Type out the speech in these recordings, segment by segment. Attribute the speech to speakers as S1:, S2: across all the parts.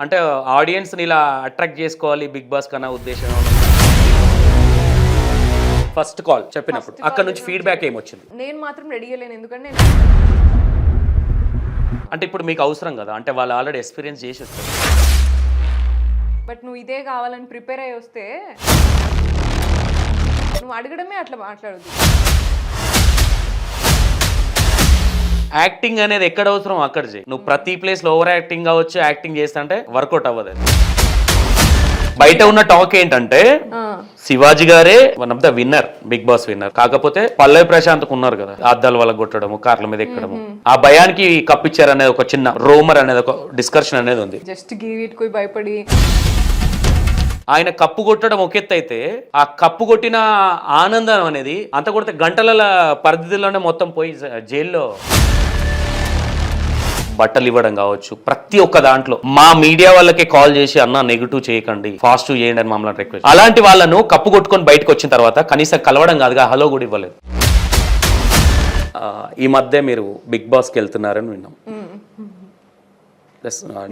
S1: అంటే ఆడియన్స్ని ఇలా అట్రాక్ట్ చేసుకోవాలి బిగ్ బాస్ కన్నా ఉద్దేశం ఏమన్నా? ఫస్ట్ కాల్ చెప్పినప్పుడు అక్కడ నుంచి ఫీడ్బ్యాక్ ఏమొచ్చింది?
S2: నేను మాత్రం రెడీ అయ్యలేను, ఎందుకంటే
S1: అంటే ఇప్పుడు మీకు అవసరం కదా, అంటే వాళ్ళు ఆల్రెడీ ఎక్స్పీరియన్స్ చేసి వస్తారు.
S2: బట్ నువ్వు ఇదే కావాలని ప్రిపేర్ అయ్యి వస్తే నువ్వు అడగడమే అట్లా మాట్లాడదు.
S1: యాక్టింగ్ అనేది ఎక్కడ అవసరం అక్కడ చేయి. నువ్వు ప్రతి ప్లేస్లో ఓవర్ యాక్టింగ్ కావచ్చు, యాక్టింగ్ చేస్తుంటే వర్కౌట్ అవ్వదు. బయట ఉన్న టాక్ ఏంటంటే శివాజీ గారే one of the winner, Bigg Boss winner. కాకపోతే పల్లవి ప్రశాంత్ ఉన్నారు కదా, అద్దాల వల్ల కొట్టడము, కార్ల మీద ఎక్కడము, ఆ భయానికి కప్పిచ్చారు అనేది ఒక చిన్న రోమర్ అనేది, ఒక డిస్కషన్ అనేది ఉంది.
S2: జస్ట్ గివ్ ఇట్ కి భయపడి
S1: ఆయన కప్పు కొట్టడం ఒక ఎత్తు అయితే, ఆ కప్పు కొట్టిన ఆనందం అనేది అంత కొడితే గంటల పరిధిలోనే మొత్తం పోయి జైల్లో బట్టలు ఇవ్వడం కావచ్చు, ప్రతి ఒక్క దాంట్లో మా మీడియా వాళ్ళకే కాల్ చేసి అన్న నెగిటివ్ చేయకండి, ఫాస్ట్ చేయండి అని మమ్మల్ని రిక్వెస్ట్. అలాంటి వాళ్ళను కప్పు కొట్టుకొని బయటకు వచ్చిన తర్వాత కనీసం కలవడం కాదుగా, హలో కూడా ఇవ్వలేదు. ఈ మధ్య మీరు బిగ్ బాస్కి వెళ్తున్నారని విన్నాం.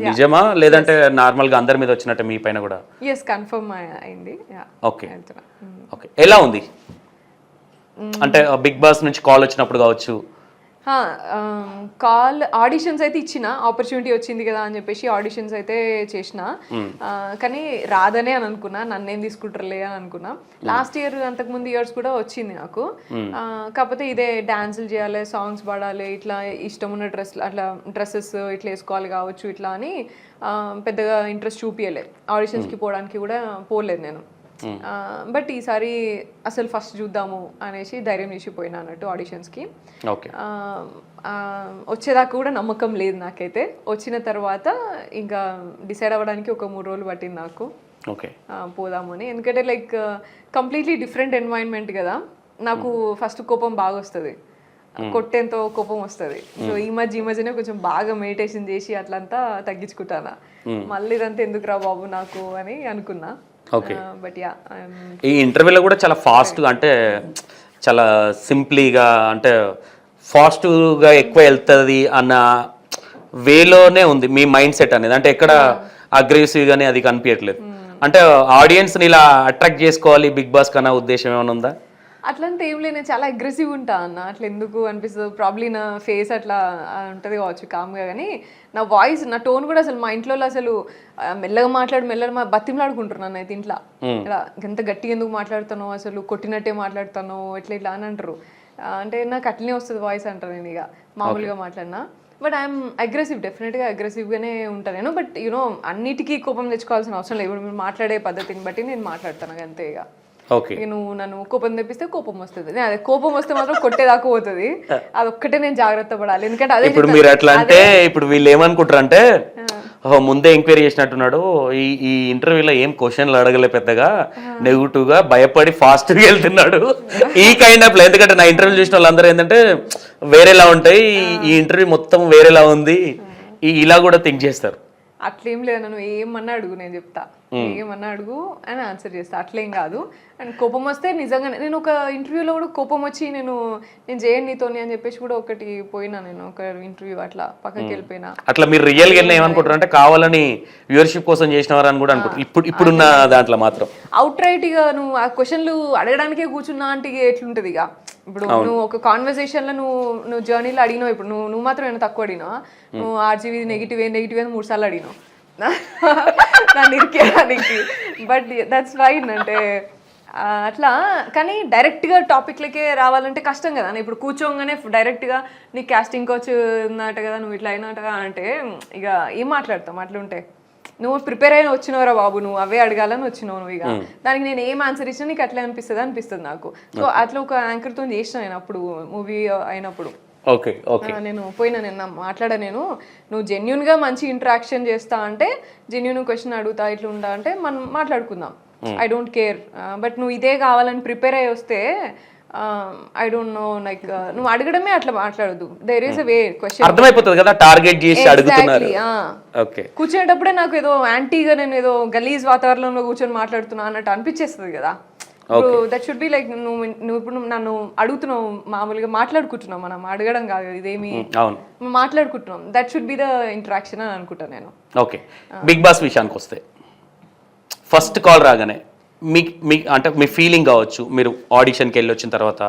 S1: నిజమా లేదంటే నార్మల్ గా అందరి మీద వచ్చినట్టు మీ పైన కూడా?
S2: ఎస్, కన్ఫర్మ్ అయింది.
S1: ఓకే ఓకే, ఎలా ఉంది? అంటే బిగ్ బాస్ నుంచి కాల్ వచ్చినప్పుడు కావచ్చు,
S2: కాల్ ఆడిషన్స్ అయితే ఇచ్చిన, ఆపర్చునిటీ వచ్చింది కదా అని చెప్పేసి ఆడిషన్స్ అయితే చేసిన, కానీ రాదనే అని అనుకున్నా, నన్నేం తీసుకుంటారులే అని అనుకున్నా. లాస్ట్ ఇయర్ అంతకుముందు ఇయర్స్ కూడా వచ్చింది నాకు, కాకపోతే ఇదే డాన్సులు చేయాలి, సాంగ్స్ పాడాలి, ఇట్లా ఇష్టం ఉన్న డ్రెస్సెస్ ఇట్లా వేసుకోవాలి కావచ్చు ఇట్లా అని పెద్దగా ఇంట్రెస్ట్ చూపించలేదు. ఆడిషన్స్కి పోవడానికి కూడా పోలేదు నేను. బట్ ఈసారి అసలు ఫస్ట్ చూద్దాము అనేసి ధైర్యం చేసిపోయినా అన్నట్టు ఆడిషన్స్కి. వచ్చేదాకా కూడా నమ్మకం లేదు నాకైతే. వచ్చిన తర్వాత ఇంకా డిసైడ్ అవ్వడానికి ఒక 3 రోజులు పట్టింది నాకు పోదాము అని. ఎందుకంటే లైక్ కంప్లీట్లీ డిఫరెంట్ ఎన్వైరన్మెంట్ కదా. నాకు ఫస్ట్ కోపం బాగా వస్తుంది, కొట్టేంతో కోపం వస్తుంది. సో ఈ మధ్యనే కొంచెం బాగా మెడిటేషన్ చేసి అట్లంతా తగ్గించుకుంటానా. మళ్ళీ ఇదంతా ఎందుకు రా బాబు నాకు అని అనుకున్నా. బట్ యా,
S1: ఈ ఇంటర్వ్యూలో కూడా చాలా ఫాస్ట్గా, అంటే చాలా సింప్లీగా, అంటే ఫాస్ట్గా ఎక్కువ వెళ్తుంది అన్న వేలోనే ఉంది మీ మైండ్ సెట్ అనేది. అంటే ఎక్కడ అగ్రెసివ్గానే అది కనిపించట్లేదు. అంటే ఆడియన్స్ని ఇలా అట్రాక్ట్ చేసుకోవాలి బిగ్ బాస్ కన్నా ఉద్దేశం ఏమైనా ఉందా?
S2: అట్లంతా ఏం లేదు, నేను చాలా అగ్రెసివ్ ఉంటా అన్న. అట్లా ఎందుకు అనిపిస్తుంది, ప్రాబ్లీ నా ఫేస్ అట్లా ఉంటుంది కావచ్చు కామ్గా, కానీ నా వాయిస్, నా టోన్ కూడా అసలు మా ఇంట్లో అసలు మెల్లగా మెల్లగా బతిమలాడుకుంటున్నాను అయితే ఇంట్లో. ఇలా ఎంత గట్టిగా ఎందుకు మాట్లాడుతానో, అసలు కొట్టినట్టే మాట్లాడతానో ఇట్లా అని అంటారు. అంటే నాకు అట్లనే వస్తుంది వాయిస్ అంటారు నేను ఇక మామూలుగా మాట్లాడినా. బట్ ఐఎమ్ అగ్రెసివ్, డెఫినెట్గా అగ్రెసివ్గానే ఉంటాను నేను. బట్ యూనో అన్నిటికీ కోపం తెచ్చుకోవాల్సిన అవసరం లేదు. ఇప్పుడు మీరు మాట్లాడే పద్ధతిని బట్టి నేను మాట్లాడతాను అంతే. ఇక నువ్వు నన్ను కోపం తెప్పిస్తే కోపం వస్తుంది, అదే కోపం వస్తే మాత్రం కొట్టేదాకా పోతుంది. అదొక్కటే నేను జాగ్రత్త పడాలి. ఎందుకంటే అదే
S1: ఇప్పుడు మీరు అట్లా అంటే ఇప్పుడు వీళ్ళు ఏమనుకుంటారు అంటే, ముందే ఎంక్వైరీ చేసినట్టున్నాడు, ఈ ఇంటర్వ్యూలో ఏం క్వశ్చన్లు అడగలే పెద్దగా, నెగిటివ్ గా భయపడి ఫాస్ట్ గా వెళ్తున్నాడు ఈ కైండ్ ఆఫ్. ఎందుకంటే నా ఇంటర్వ్యూ చూసిన వాళ్ళందరూ ఏంటంటే వేరేలా ఉంటాయి, ఈ ఇంటర్వ్యూ మొత్తం వేరేలా ఉంది, ఇలా కూడా థింక్ చేస్తారు.
S2: అట్లేం లేదు, నన్ను ఏమన్నా అడుగు నేను చెప్తా, ఏమన్నా అడుగు అని ఆన్సర్ చేస్తా, అట్లేం కాదు. అండ్ కోపం వస్తే నిజంగానే, నేను ఒక ఇంటర్వ్యూలో కూడా కోపం వచ్చి నేను చేయను నీతోని అని చెప్పేసి కూడా ఒకటి పోయినా, నేను ఒక ఇంటర్వ్యూ అట్లా పక్కకి వెళ్ళిపోయినా.
S1: అట్లా మీరు రియల్ గా ఏమనుకుంటారు అంటే కావాలని వ్యూవర్షిప్ కోసం చేసినవారు అని కూడా అనుకుంటారు ఇప్పుడున్న దాంట్లో మాత్రం.
S2: అవుట్ రైట్ ఇక నువ్వు ఆ క్వశ్చన్లు అడగడానికే కూర్చున్నా అంటే ఎట్లుంటది ఇక. ఇప్పుడు నువ్వు ఒక కాన్వర్సేషన్ లో నువ్వు జర్నీలో అడిగినావు, ఇప్పుడు నువ్వు మాత్రం ఏమైనా తక్కువ అడిగినావా? నువ్వు ఆర్జీవీ నెగిటివ్ అని 3 సార్లు అడిగినావు నన్ను ఇరికేయడానికి. But that's fine. అంటే అట్లా, కానీ డైరెక్ట్గా టాపిక్లకే రావాలంటే కష్టం కదా. ఇప్పుడు కూర్చోగానే డైరెక్ట్గా నీ క్యాస్టింగ్ కోచ్ ఉన్నట్ట కదా, నువ్వు ఇట్లా అయినట్టుగా అంటే ఇక ఏం మాట్లాడతాం అట్లుంటే. నువ్వు ప్రిపేర్ అయిన వచ్చినవరా బాబు, నువ్వు అవే అడగాలని వచ్చినావు నువ్వు. ఇక దానికి నేను ఏం ఆన్సర్ ఇచ్చినా నీకు అట్లా అనిపిస్తుంది నాకు. సో అట్లా ఒక యాంకర్తో చేసిన నేను అప్పుడు మూవీ అయినప్పుడు. నేను పోయినా, నేను మాట్లాడా, నువ్వు జెన్యున్గా మంచి ఇంటరాక్షన్ చేస్తా అంటే, జెన్యున్ క్వశ్చన్ అడుగుతా ఇట్లా ఉంటా అంటే మనం మాట్లాడుకుందాం, ఐ డోంట్ కేర్. బట్ నువ్వు ఇదే కావాలని ప్రిపేర్ అయ్యి వస్తే ఐ డోంట్ నో, లైక్ నువ్వు అడగడమే అట్లా మాట్లాడదు. There is a way. Question
S1: అర్థమైపోతుంది కదా, టార్గెట్ చేసి అడుగుతున్నారు.
S2: కూర్చునేటప్పుడే నాకు ఏదో యాంటీగా, నేను ఏదో గలీజ్ వాతావరణంలో కూర్చొని మాట్లాడుతున్నా అన్నట్టు అనిపించేస్తుంది కదా. దట్ షుడ్ బి లైక్ నువ్వు ఇప్పుడు నన్ను అడుగుతున్నావు, మామూలుగా మాట్లాడుకుంటున్నాం, మనం అడగడం కాదు ఇదేమి,
S1: అవును
S2: మాట్లాడుకుంటున్నాం, that should be the interaction అని అనుకుంటాను నేను.
S1: ఓకే, బిగ్ బాస్ విషయానికి వస్తే ఫస్ట్ కాల్ రాగానే మీ అంటే మీ ఫీలింగ్ కావచ్చు, మీరు ఆడిషన్కి వెళ్ళి వచ్చిన తర్వాత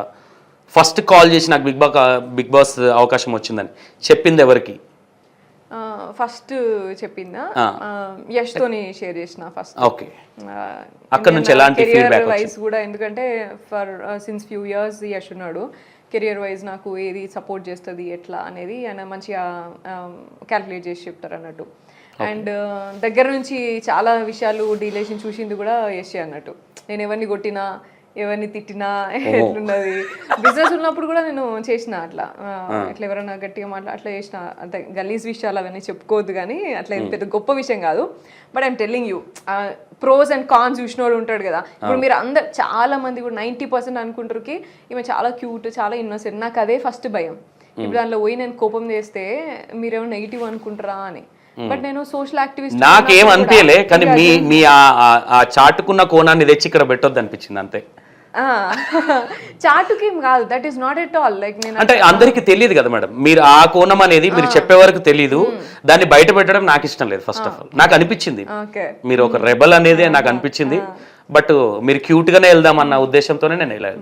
S1: ఫస్ట్ కాల్ చేసి నాకు బిగ్ బాస్ అవకాశం వచ్చిందని చెప్పింది ఎవరికి?
S2: ఫస్ట్ చెప్పిందా యష్ తోని షేర్ చేసిన ఫస్ట్.
S1: ఓకే, అక్కడ నుంచి ఎలాంటి ఫీడ్బ్యాక్
S2: వైజ్ కూడా, ఎందుకంటే for since few years Yash ఉన్నాడు, కెరియర్ వైజ్ నాకు ఏది సపోర్ట్ చేస్తుంది ఎట్లా అనేది ఆయన మంచిగా క్యాల్కులేట్ చేసి చెప్తారు అన్నట్టు. అండ్ దగ్గర నుంచి చాలా విషయాలు డీలేషన్ చూసింది కూడా యష్ అన్నట్టు. నేను ఎవరిని కొట్టినా, ఎవరిని తిట్టినా, ఎట్లున్నది బిజినెస్ ఉన్నప్పుడు కూడా నేను చేసిన అట్లా ఎవరైనా గట్టిగా అట్లా చేసిన, అంతే గలీజ్ విషయాలు అవన్నీ చెప్పుకోవద్దు కానీ అట్లా పెద్ద గొప్ప విషయం కాదు. But I'm telling you, pros and cons చూసినోడు ఉంటాడు కదా. ఇప్పుడు మీరు అందరు చాలా మంది కూడా 90% అనుకుంటారు ఈమె చాలా క్యూట్, చాలా ఇన్నోసెంట్. నాకు అదే ఫస్ట్ భయం. ఇప్పుడు దానిలో పోయి నేను కోపం చేస్తే మీరేమో నెగిటివ్ అనుకుంటారా అని. బట్ నేను సోషల్ యాక్టివిస్ట్,
S1: నాకేం అనిపించలే, కానీ మీ ఆ చాటుకున్న కోణాన్ని తెచ్చి ఇక్కడ పెట్టొద్దు అనిపించింది అంతే.
S2: చాటుకి ఏం కాదు, that is not at all like నేను
S1: అంటే అందరికి తెలియదు కదా మేడం, మీరు ఆ కోణం అనేది మీరు చెప్పే వరకు తెలియదు, దాన్ని బయట పెట్టడం నాకు ఇష్టం లేదు. ఫస్ట్ ఆఫ్ ఆల్ నాకు అనిపించింది మీరు ఒక రెబల్ అనేది నాకు అనిపించింది, బట్ మీరు క్యూట్ గానే వెళ్దామన్న ఉద్దేశంతోనే నేను వెళ్ళాను.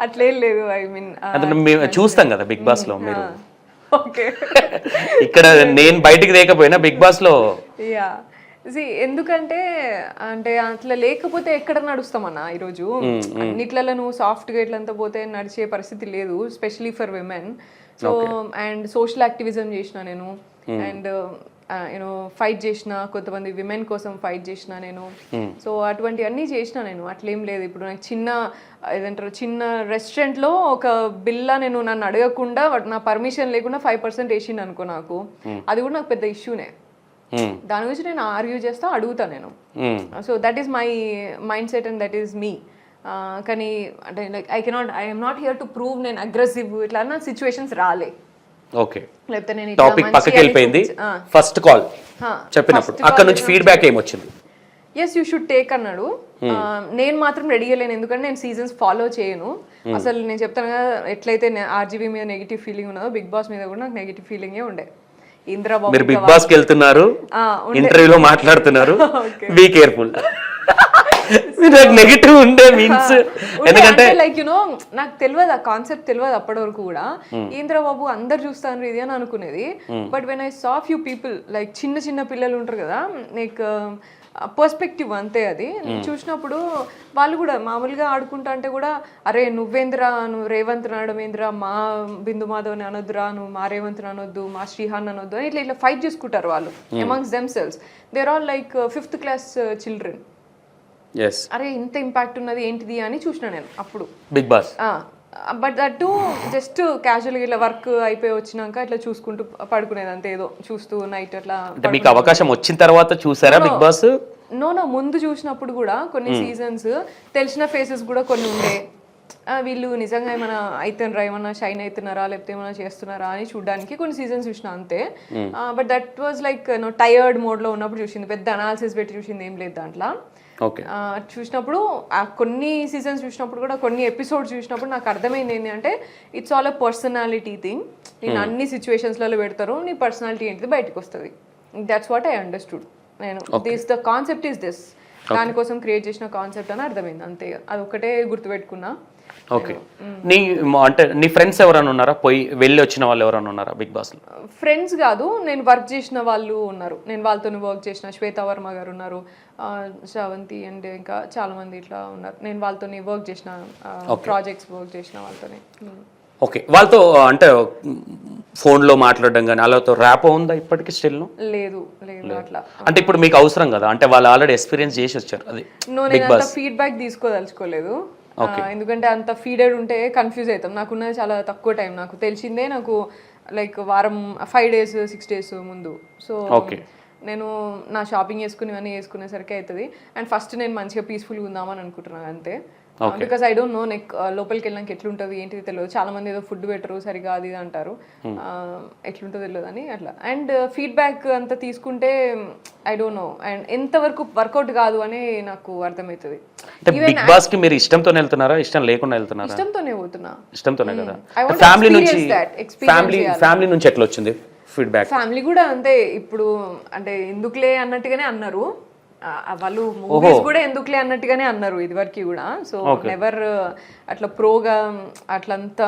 S2: అట్లేం లేదు, ఐ మీన్
S1: మేము చూస్తాం కదా బిగ్ బాస్ లో, మీరు ఇక్కడ నేను బయటికి లేకపోయినా బిగ్ బాస్ లో.
S2: ఎందుకంటే అంటే అట్లా లేకపోతే ఎక్కడ నడుస్తామన్నా ఈరోజు. అన్నిట్లలో నువ్వు సాఫ్ట్గా ఇట్లంతా పోతే నడిచే పరిస్థితి లేదు, specially for women. So and social activism చేసిన నేను, అండ్ యూనో ఫైట్ చేసిన, కొంతమంది విమెన్ కోసం ఫైట్ చేసిన నేను. సో అటువంటి అన్నీ చేసిన నేను, అట్లేం లేదు. ఇప్పుడు నాకు చిన్న రెస్టారెంట్లో ఒక బిల్లా నేను నన్ను అడగకుండా నా పర్మిషన్ లేకుండా 5% వేసిండు అనుకో, నాకు అది కూడా నాకు పెద్ద ఇష్యూనే. దాని గురించి నేను ఆర్గ్యూ చేస్తా, అడుగుతా నేను. So that is my mind set and that is me. కానీ అంటే like I'm not here to prove నేను అగ్రెసివ్ ఇట్లా అన్న సిచ్యువేషన్స్ రాలే.
S1: ఓకే, లేకపోతే నేను టాపిక్ పక్కకి వెళ్ళిపోయింది. ఫస్ట్ కాల్ చెప్పినప్పుడు అక్కడ నుంచి ఫీడ్బ్యాక్ ఏమొచ్చింది?
S2: ఎస్ యూ షుడ్ టేక్ అన్నాడు. నేను మాత్రం రెడీగా లేను, ఎందుకంటే నేను సీజన్స్ ఫాలో చేయను అసలు. నేను చెప్తాను కదా, ఎట్లయితే ఆర్జీవీ మీద నెగిటివ్ ఫీలింగ్ ఉన్నదో బిగ్ బాస్ మీద కూడా నాకు నెగిటివ్ ఫీలింగే ఉండే.
S1: మీరు బిగ్ బాస్ కి వెళ్తున్నారు, ఇంటర్వ్యూలో మాట్లాడుతున్నారు, బీ కేర్ఫుల్. నెగిటివ్ ఉండే మీన్స్ ఎందుకంటే
S2: లైక్ యునో నాకు తెలియదు, ఆ కాన్సెప్ట్ తెలియదు అప్పటి వరకు కూడా. ఏంద్రా బాబు అందరు చూస్తాను ఇది అని అనుకునేది. But when I saw few people like చిన్న పిల్లలు ఉంటారు కదా, లైక్ పర్స్పెక్టివ్ అంతే అది. చూసినప్పుడు వాళ్ళు కూడా మామూలుగా ఆడుకుంటా అంటే కూడా, అరే నువ్వేంద్రా, నువ్వు రేవంత్ అనడం ఏంద్రా, మా బిందు మాధవ్ని అనొద్దురా, నువ్వు మా రేవంత్ని అనొద్దు, మా శ్రీహాన్ అనొద్దు అని ఇట్లా ఫైట్ చేసుకుంటారు వాళ్ళు amongst themselves. There all like 5th class children. అరే ఇంత ఇంపాక్ట్ ఉన్నది ఏంటిది అని చూసిన నేను అప్పుడు
S1: Bigg Boss.
S2: But that to just క్యాజువల్గా ఇట్లా వర్క్ అయిపోయి వచ్చినాక ఇట్లా చూసుకుంటూ పడుకునేది అంతే, ఏదో చూస్తూ నైట్ అట్లా.
S1: మీకు అవకాశం వచ్చిన తర్వాత చూసారా బిగ్ బాస్?
S2: నో ముందు చూసినప్పుడు కూడా కొన్ని సీజన్స్ తెలిసిన ఫేసెస్ కూడా కొన్ని ఉండే, వీళ్ళు నిజంగా ఏమైనా అవుతున్నారా, ఏమన్నా షైన్ అవుతున్నారా, లేకపోతే ఏమైనా చేస్తున్నారా అని చూడడానికి కొన్ని సీజన్స్ చూసిన అంతే. But that was like tired మోడ్లో ఉన్నప్పుడు చూసింది, పెద్ద అనాలిసిస్ పెట్టి చూసింది ఏం లేదు దాంట్లో. చూసినప్పుడు కొన్ని సీజన్స్ చూసినప్పుడు కూడా, కొన్ని ఎపిసోడ్స్ చూసినప్పుడు నాకు అర్థమైంది ఏంటి అంటే, it's all a personality thing. నేను అన్ని సిచ్యువేషన్స్లలో పెడతారు, నీ పర్సనాలిటీ ఏంటిది బయటకు వస్తుంది. That's what I understood. నేను ద కాన్సెప్ట్ ఈస్ దిస్, దానికోసం క్రియేట్ చేసిన కాన్సెప్ట్ అని అర్థమైంది అంతే. అది ఒకటే గుర్తుపెట్టుకున్నా.
S1: ఓకే, అంటే నీ ఫ్రెండ్స్ ఎవరైనా ఉన్నారా, వెళ్ళి వచ్చిన వాళ్ళు ఎవరైనా ఉన్నారా బిగ్ బాస్ లో?
S2: ఫ్రెండ్స్ కాదు, నేను వర్క్ చేసిన వాళ్ళు ఉన్నారు, నేను వాళ్ళతో వర్క్ చేసిన. శ్వేతా వర్మ గారు ఉన్నారు, శ్రవంతి అండ్ ఇంకా చాలా మంది ఇట్లా ఉన్నారు. నేను వాళ్ళతో వర్క్ చేసిన, ప్రాజెక్ట్స్ వర్క్ చేసిన వాళ్ళతోనే.
S1: ఓకే, వాళ్ళతో అంటే ఫోన్లో మాట్లాడడం కానీ అలాతో ర్యాప్ ఉందా ఇప్పటికి స్టిల్?
S2: లేదు అట్లా.
S1: అంటే ఇప్పుడు మీకు అవసరం కదా, అంటే వాళ్ళు ఆల్రెడీ ఎక్స్పీరియన్స్ చేసి వచ్చారు. అది
S2: నేను అంత ఫీడ్బ్యాక్ తీసుకోదలుచుకోలేదు, ఎందుకంటే అంత ఫీడెడ్ ఉంటే కన్ఫ్యూజ్ అవుతాం. నాకున్నది చాలా తక్కువ టైం, నాకు తెలిసిందే నాకు లైక్ వారం 5 days 6 days ముందు. సో నేను నా షాపింగ్ ఇవన్నీ వేసుకునేసరికి అవుతుంది. అండ్ ఫస్ట్ నేను మంచిగా పీస్ఫుల్గా ఉందామని అనుకుంటున్నాను అంతే. Because I don't know neck లోపలికి వెళ్ళినాక ఎట్లుంటుంది ఏంటిది తెలియదు. చాలా మంది ఏదో ఫుడ్ పెట్టరు సరిగా అది ఇది అంటారు, ఎట్లుంటుందో తెలియదు అని అట్లా. అండ్ ఫీడ్బ్యాక్ అంతా తీసుకుంటే ఐ డోంట్ నో, అండ్ ఎంతవరకు వర్కౌట్ కాదు అని నాకు అర్థమవుతుంది.
S1: అంటే బిగ్ బాస్ కి మీరు ఇష్టంతోనే వెళ్తున్నారా, ఇష్టం లేకుండా వెళ్తున్నారా?
S2: ఇష్టంతోనే పోతున్నా.
S1: ఇష్టంతోనే కదా.
S2: I want to
S1: ఫ్యామిలీ నుంచి
S2: experience that, experience
S1: ఫ్యామిలీ నుంచి ఎట్లా వచ్చింది ఫీడ్బ్యాక్?
S2: ఫ్యామిలీ కూడా అంతే. ఇప్పుడు అంటే ఎందుకులే అన్నట్టుగానే అన్నారు. వాళ్ళు మూవీస్ కూడా ఎందుకులే అన్నట్టుగానే అన్నారు ఇదివరకు కూడా. సో నెవర్ అట్లా ప్రోగా అట్లంతా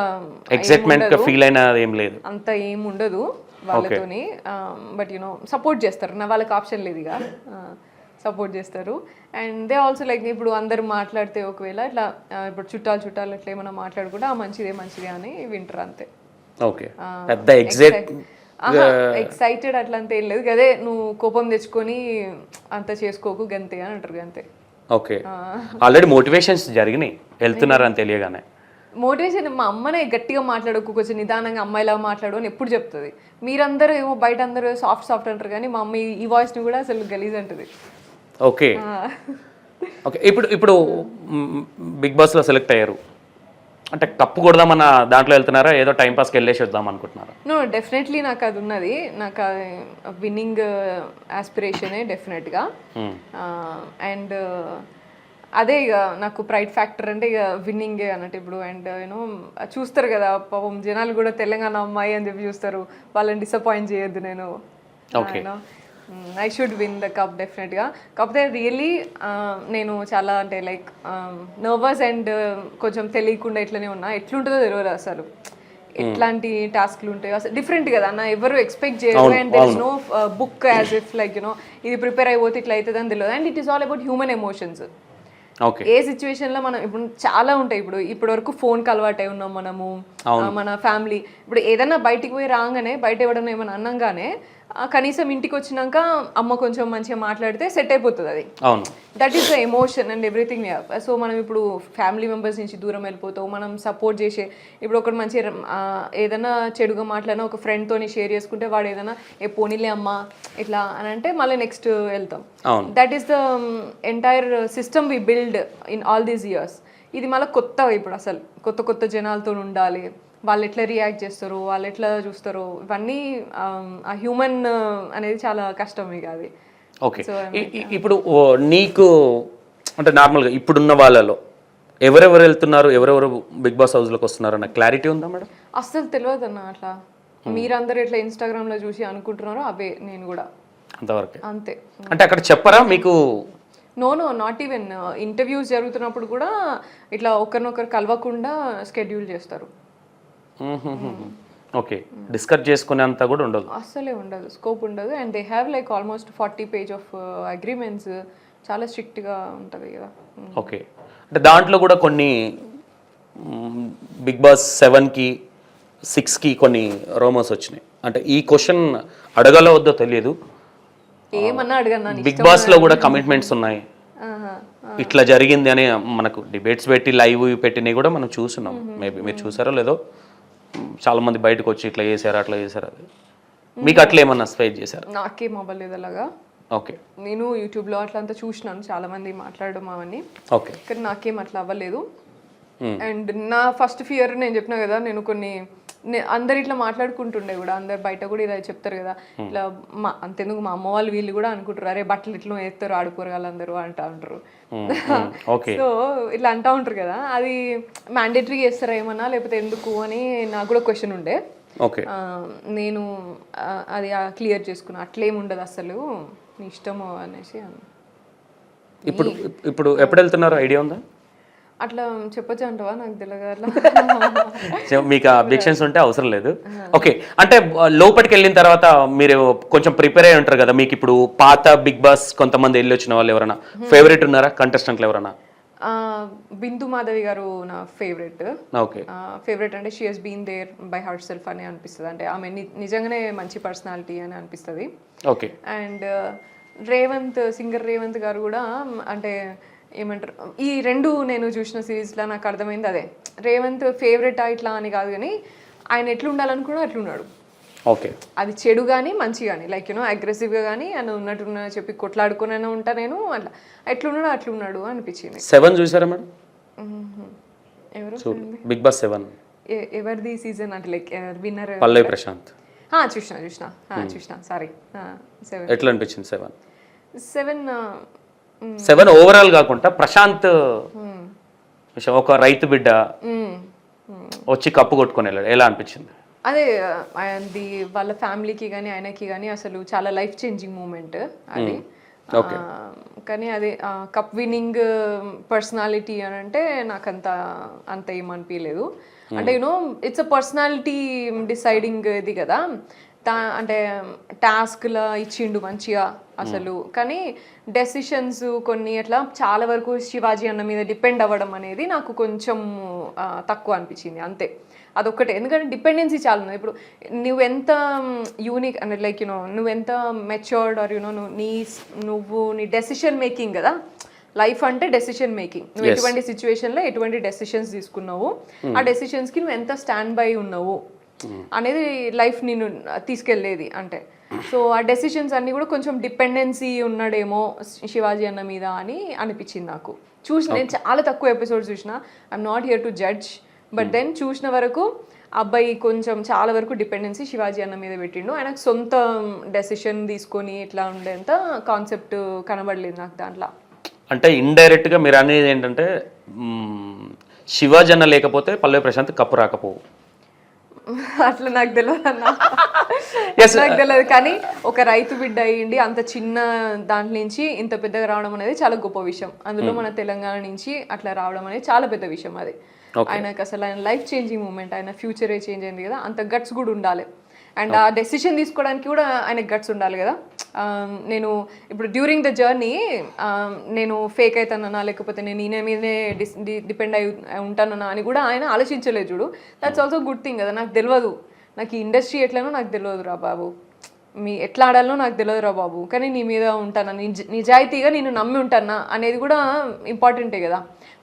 S1: ఎక్సైట్మెంట్ ఫీల్ అయినా ఏం లేదు,
S2: అంత ఏం ఉండదు వాళ్ళతోని. బట్ యునో సపోర్ట్ చేస్తారు, నా వాళ్ళకి ఆప్షన్ లేదు ఇక, సపోర్ట్ చేస్తారు. అండ్ దే ఆల్సో లైక్ ఇప్పుడు అందరు మాట్లాడితే ఒకవేళ ఇట్లా ఇప్పుడు చుట్టాలు అట్లా ఏమైనా మాట్లాడుకుంటే మంచిదే అని వింటారు అంతే.
S1: ఓకే, పెద్ద
S2: ఎక్సైటెడ్ అట్లా అంతే ఏం లేదు. అదే నువ్వు కోపం తెచ్చుకొని అంత చేసుకోకు గంతే అని అంటారు అంతే.
S1: ఓకే, ఆల్రెడీ మోటివేషన్స్ జరిగినాయి వెళ్తున్నారు అని తెలియగానే.
S2: మోటివేషన్ మా అమ్మనే గట్టిగా మాట్లాడకు, కొంచెం నిదానంగా అమ్మాయిలా మాట్లాడు అని ఎప్పుడు చెప్తుంది. మీరందరూ ఏమో బయట అందరూ సాఫ్ట్ అంటారు కానీ మా అమ్మ ఈ వాయిస్ని కూడా అసలు గలీజ్ అంటుంది.
S1: ఓకే ఓకే, ఇప్పుడు బిగ్ బాస్లో సెలెక్ట్ అయ్యారు అంటే కప్పు కొడదామన్న దాంట్లో వెళ్తున్నారా, ఏదో టైం పాస్కి వెళ్ళేసి వద్దాం అనుకుంటున్నారా?
S2: నో, డెఫినెట్లీ నాకు అది ఉన్నది. నాకు విన్నింగ్ ఆస్పిరేషనే డెఫినెట్గా. అండ్ అదే ఇక నాకు ప్రైడ్ ఫ్యాక్టర్ అంటే ఇక విన్నింగే అన్నట్టు ఇప్పుడు. అండ్ యూనో చూస్తారు కదా పాపం జనాలు కూడా తెలంగాణ అమ్మాయి అని చెప్పి చూస్తారు, వాళ్ళని డిసప్పాయింట్ చేయొద్దు నేను. I should win the cup డెఫినెట్గా. కాకపోతే రియల్లీ నేను చాలా అంటే లైక్ నర్వస్ అండ్ కొంచెం తెలియకుండా ఇట్లనే ఉన్నా. ఎట్లుంటుందో తెలియదు అసలు, ఎట్లాంటి టాస్క్లు ఉంటాయో అసలు డిఫరెంట్ కదా అన్న, ఎవరు ఎక్స్పెక్ట్ చేయరు. And there is no book as if like you know prepare అయిపోతే ఇట్లా అవుతుంది అని తెలియదు. And it is all about human emotions. ఏ సిచ్యువేషన్లో మనం ఇప్పుడు చాలా ఉంటాయి. ఇప్పటి వరకు ఫోన్కి అలవాటు అయి ఉన్నాం మనము, మన ఫ్యామిలీ. ఇప్పుడు ఏదైనా బయటికి పోయి రాగానే బయట ఎవడన్నా ఏమైనా అన్నంగానే కనీసం ఇంటికి వచ్చినాక అమ్మ కొంచెం మంచిగా మాట్లాడితే సెట్ అయిపోతుంది అది. That is the emotion and everything. So మనం ఇప్పుడు ఫ్యామిలీ మెంబర్స్ నుంచి దూరం వెళ్ళిపోతాం, మనం సపోర్ట్ చేసే ఇప్పుడు ఒకటి మంచిగా ఏదైనా చెడుగా మాట్లాడినా ఒక ఫ్రెండ్తోని షేర్ చేసుకుంటే వాడు ఏదైనా పోనీలే అమ్మ ఇట్లా అని అంటే మళ్ళీ నెక్స్ట్ వెళ్తాం. That is the entire system we build in all these years. ఇది మళ్ళీ కొత్త, ఇప్పుడు అసలు కొత్త జనాలతో ఉండాలి, వాళ్ళు ఎట్లా రియాక్ట్ చేస్తారు, వాళ్ళు ఎట్లా చూస్తారు, ఇవన్నీ ఆ హ్యూమన్ అనేది చాలా కష్టం ఇక అది.
S1: ఓకే, ఇప్పుడు నీకు అంటే నార్మల్గా ఇప్పుడున్న వాళ్ళలో ఎవరెవరు వెళ్తున్నారు, ఎవరెవరు బిగ్ బాస్ హౌస్లోకి వస్తున్నారు అన్న క్లారిటీ ఉందా మేడం?
S2: అస్సలు తెలియదు అన్న. అట్లా మీరందరూ ఎట్లా ఇన్స్టాగ్రామ్లో చూసి అనుకుంటున్నారో అవే నేను కూడా
S1: అంతవరకు
S2: అంతే.
S1: అంటే అక్కడ చెప్పరా మీకు?
S2: నో, నాట్ ఈవెన్ ఇంటర్వ్యూస్ జరుగుతున్నప్పుడు కూడా ఇట్లా ఒకరినొకరు కలవకుండా స్కెడ్యూల్ చేస్తారు.
S1: ఓకే, డిస్కస్ చేసుకునేంత కూడా ఉండదు,
S2: అస్సలే ఉండదు, స్కోప్ ఉండదు. And they have like almost 40 page of agreements, చాలా స్ట్రిక్ట్గా ఉంటుంది కదా.
S1: ఓకే, అంటే దాంట్లో కూడా కొన్ని బిగ్ బాస్ 7కి 6కి కొన్ని రోమర్స్ వచ్చినాయి. అంటే ఈ క్వశ్చన్ అడగాలో వద్దో తెలియదు,
S2: ఏమన్నా అడగన్నా.
S1: బిగ్ బాస్లో కూడా కమిట్మెంట్స్ ఉన్నాయి, ఇట్లా జరిగింది అని మనకు డిబేట్స్ పెట్టి లైవ్ పెట్టినవి కూడా మనం చూస్తున్నాం. మేబీ మీరు చూసారో లేదో, చాలా మంది బయటకు వచ్చి ఇట్లా చేశారు అట్లా చేశారు. అది మీకు అట్లా ఏమన్నా స్పైట్ చేశారు?
S2: నాకేం అవ్వలేదు అలాగా.
S1: ఓకే,
S2: నేను యూట్యూబ్లో అట్లా అంతా చూసినాను, చాలా మంది మాట్లాడడం అవన్నీ.
S1: ఓకే,
S2: కానీ నాకేం అట్లా అవ్వలేదు. అండ్ నా ఫస్ట్ ఫియర్ నేను చెప్పినా కదా, నేను కొన్ని అందరు ఇట్లా మాట్లాడుకుంటుండే కూడా, అందరు బయట కూడా ఇలా చెప్తారు కదా ఇట్లా అంతెందుకు మా అమ్మ వాళ్ళు వీళ్ళు కూడా అనుకుంటారు, అరే బట్టలు ఇట్లా వేస్తారు ఆడుకోరగాళ్ళు అందరూ అంటా ఉంటారు. సో ఇట్లా అంటా ఉంటారు కదా, అది మ్యాండేటరీ చేస్తారా ఏమన్నా లేకపోతే ఎందుకు అని నాకు కూడా క్వశ్చన్ ఉండే. నేను అది క్లియర్ చేసుకున్నా, అట్లేం ఉండదు అసలు, నీ ఇష్టము అనేసి.
S1: ఇప్పుడు ఎప్పుడు వెళ్తున్నారు ఐడియా ఉందా?
S2: అట్లా చెప్పొచ్చు అంటవా, నాకు తెలియదు అట్లా.
S1: మీకు అబ్జెక్షన్స్ ఉంటే అవసరం లేదు. ఓకే, అంటే లోపలికి వెళ్ళిన తర్వాత మీరు కొంచెం ప్రిపేర్ అయి ఉంటారు కదా, మీకు ఇప్పుడు పాత బిగ్ బాస్ కొంతమంది వెళ్ళి వచ్చిన వాళ్ళు ఎవరైనా ఫేవరెట్ ఉన్నారా కంటెస్టెంట్లు ఎవరైనా?
S2: బిందు మాధవి గారు నా ఫేవరెట్.
S1: ఓకే,
S2: ఫేవరెట్ అంటే she has been there by herself అని అనిపిస్తుంది, అంటే ఆమె నిజంగానే మంచి పర్సనాలిటీ అని అనిపిస్తుంది.
S1: ఓకే,
S2: అండ్ సింగర్ రేవంత్ గారు కూడా అంటే ఏమంటారు, ఈ రెండు నేను చూసిన సిరీస్లో నాకు అర్థమైంది అదే. రేవంత్ ఫేవరెట్ ఇట్లా అని కాదు కానీ ఆయన ఎట్లా ఉండాలనుకున్నా అట్లున్నాడు.
S1: ఓకే,
S2: అది చెడు కానీ మంచి కానీ లైక్ యూనో అగ్రెసివ్గా కానీ ఆయన ఉన్నట్టున్నా చెప్పి కొట్లాడుకునే ఉంటా నేను, అట్లా ఎట్లున్నాడు అట్లున్నాడు అనిపించింది.
S1: 7 చూసారా మేడం?
S2: ఎవరు
S1: బిగ్ బాస్ 7
S2: ఎవరిది సీజన్ అంటే లైక్ విన్నర్?
S1: పల్లవి ప్రశాంత్.
S2: చూసిన సారీ.
S1: ఎట్లా అనిపించింది 7? 7 ఓవరాల్ కాకుండా ప్రశాంత్ విషయం, ఒక రైతు బిడ్డ వచ్చి కప్పు కొట్టుకొని వెళ్ళాడు, ఎలా అనిపించింది?
S2: అదే అది వాళ్ళ ఫ్యామిలీకి కానీ ఆయనకి కానీ అసలు చాలా లైఫ్ చేంజింగ్ మూమెంట్ అది. కానీ అది కప్ విన్నింగ్ పర్సనాలిటీ అని అంటే నాకు అంత ఏమనిపించలేదు. అంటే you know it's a personality deciding ఇది కదా, అంటే టాస్క్లా ఇచ్చిండు మంచిగా అసలు. కానీ డెసిషన్స్ కొన్ని అట్లా చాలా వరకు శివాజీ అన్న మీద డిపెండ్ అవ్వడం అనేది నాకు కొంచెం తక్కువ అనిపించింది అంతే, అదొక్కటే. ఎందుకంటే డిపెండెన్సీ చాలా ఉంది. ఇప్పుడు నువ్వు ఎంత యూనిక్ అంటే లైక్ యూనో నువ్వు ఎంత మెచ్యూర్డ్ ఆర్ యూనో నువ్వు నీ డెసిషన్ మేకింగ్ కదా, లైఫ్ అంటే డెసిషన్ మేకింగ్. నువ్వు ఎటువంటి సిచ్యువేషన్లో ఎటువంటి డెసిషన్స్ తీసుకున్నావు, ఆ డెసిషన్స్కి నువ్వు ఎంత స్టాండ్ బై ఉన్నావు అనేది లైఫ్ నేను తీసుకెళ్లేది. అంటే సో ఆ డెసిషన్స్ అన్నీ కూడా కొంచెం డిపెండెన్సీ ఉన్నాడేమో శివాజీ అన్న మీద అని అనిపించింది నాకు. నేను చాలా తక్కువ ఎపిసోడ్స్ చూసిన, I'm not here to judge, but then చూసిన వరకు అబ్బాయి కొంచెం చాలా వరకు డిపెండెన్సీ శివాజీ అన్న మీద పెట్టిండు. ఆయనకు సొంత డెసిషన్ తీసుకొని ఇట్లా ఉండేంత కాన్సెప్ట్ కనబడలేదు నాకు దాంట్లో.
S1: అంటే ఇండైరెక్ట్ గా మీరు అనేది ఏంటంటే శివాజీ అన్న లేకపోతే పల్లవి ప్రశాంత్ కప్పు రాకపోవు.
S2: అట్లా నాకు తెలియదు అన్న, నాకు తెలియదు. కానీ ఒక రైతు బిడ్డ అయ్యిండి అంత చిన్న దాంట్లో నుంచి ఇంత పెద్దగా రావడం అనేది చాలా గొప్ప విషయం. అందులో మన తెలంగాణ నుంచి అట్లా రావడం అనేది చాలా పెద్ద విషయం. అది ఆయనకు అసలు ఆయన లైఫ్ చేంజింగ్ మూమెంట్, ఆయన ఫ్యూచరే చేంజ్ అయింది కదా, అంత గట్స్ కూడా ఉండాలి. అండ్ ఆ డెసిషన్ తీసుకోవడానికి కూడా ఆయనకు గట్స్ ఉండాలి కదా. నేను ఇప్పుడు డ్యూరింగ్ ద జర్నీ నేను ఫేక్ అవుతానన్నా లేకపోతే నేను ఈయన మీదనే డిపెండ్ అయి ఉంటానన్నా అని కూడా ఆయన ఆలోచించలేదు చూడు. దట్స్ ఆల్సో గుడ్ థింగ్ కదా. నాకు తెలియదు, నాకు ఈ ఇండస్ట్రీ ఎట్లనో నాకు తెలియదు రా బాబు, ఎట్లా ఆడాలో నాకు తెలియదు రా బాబు, కానీ నీ మీద ఉంటానా, నిజాయితీగా నేను నమ్మి ఉంటానా అనేది కూడా ఇంపార్టెంటే కదా.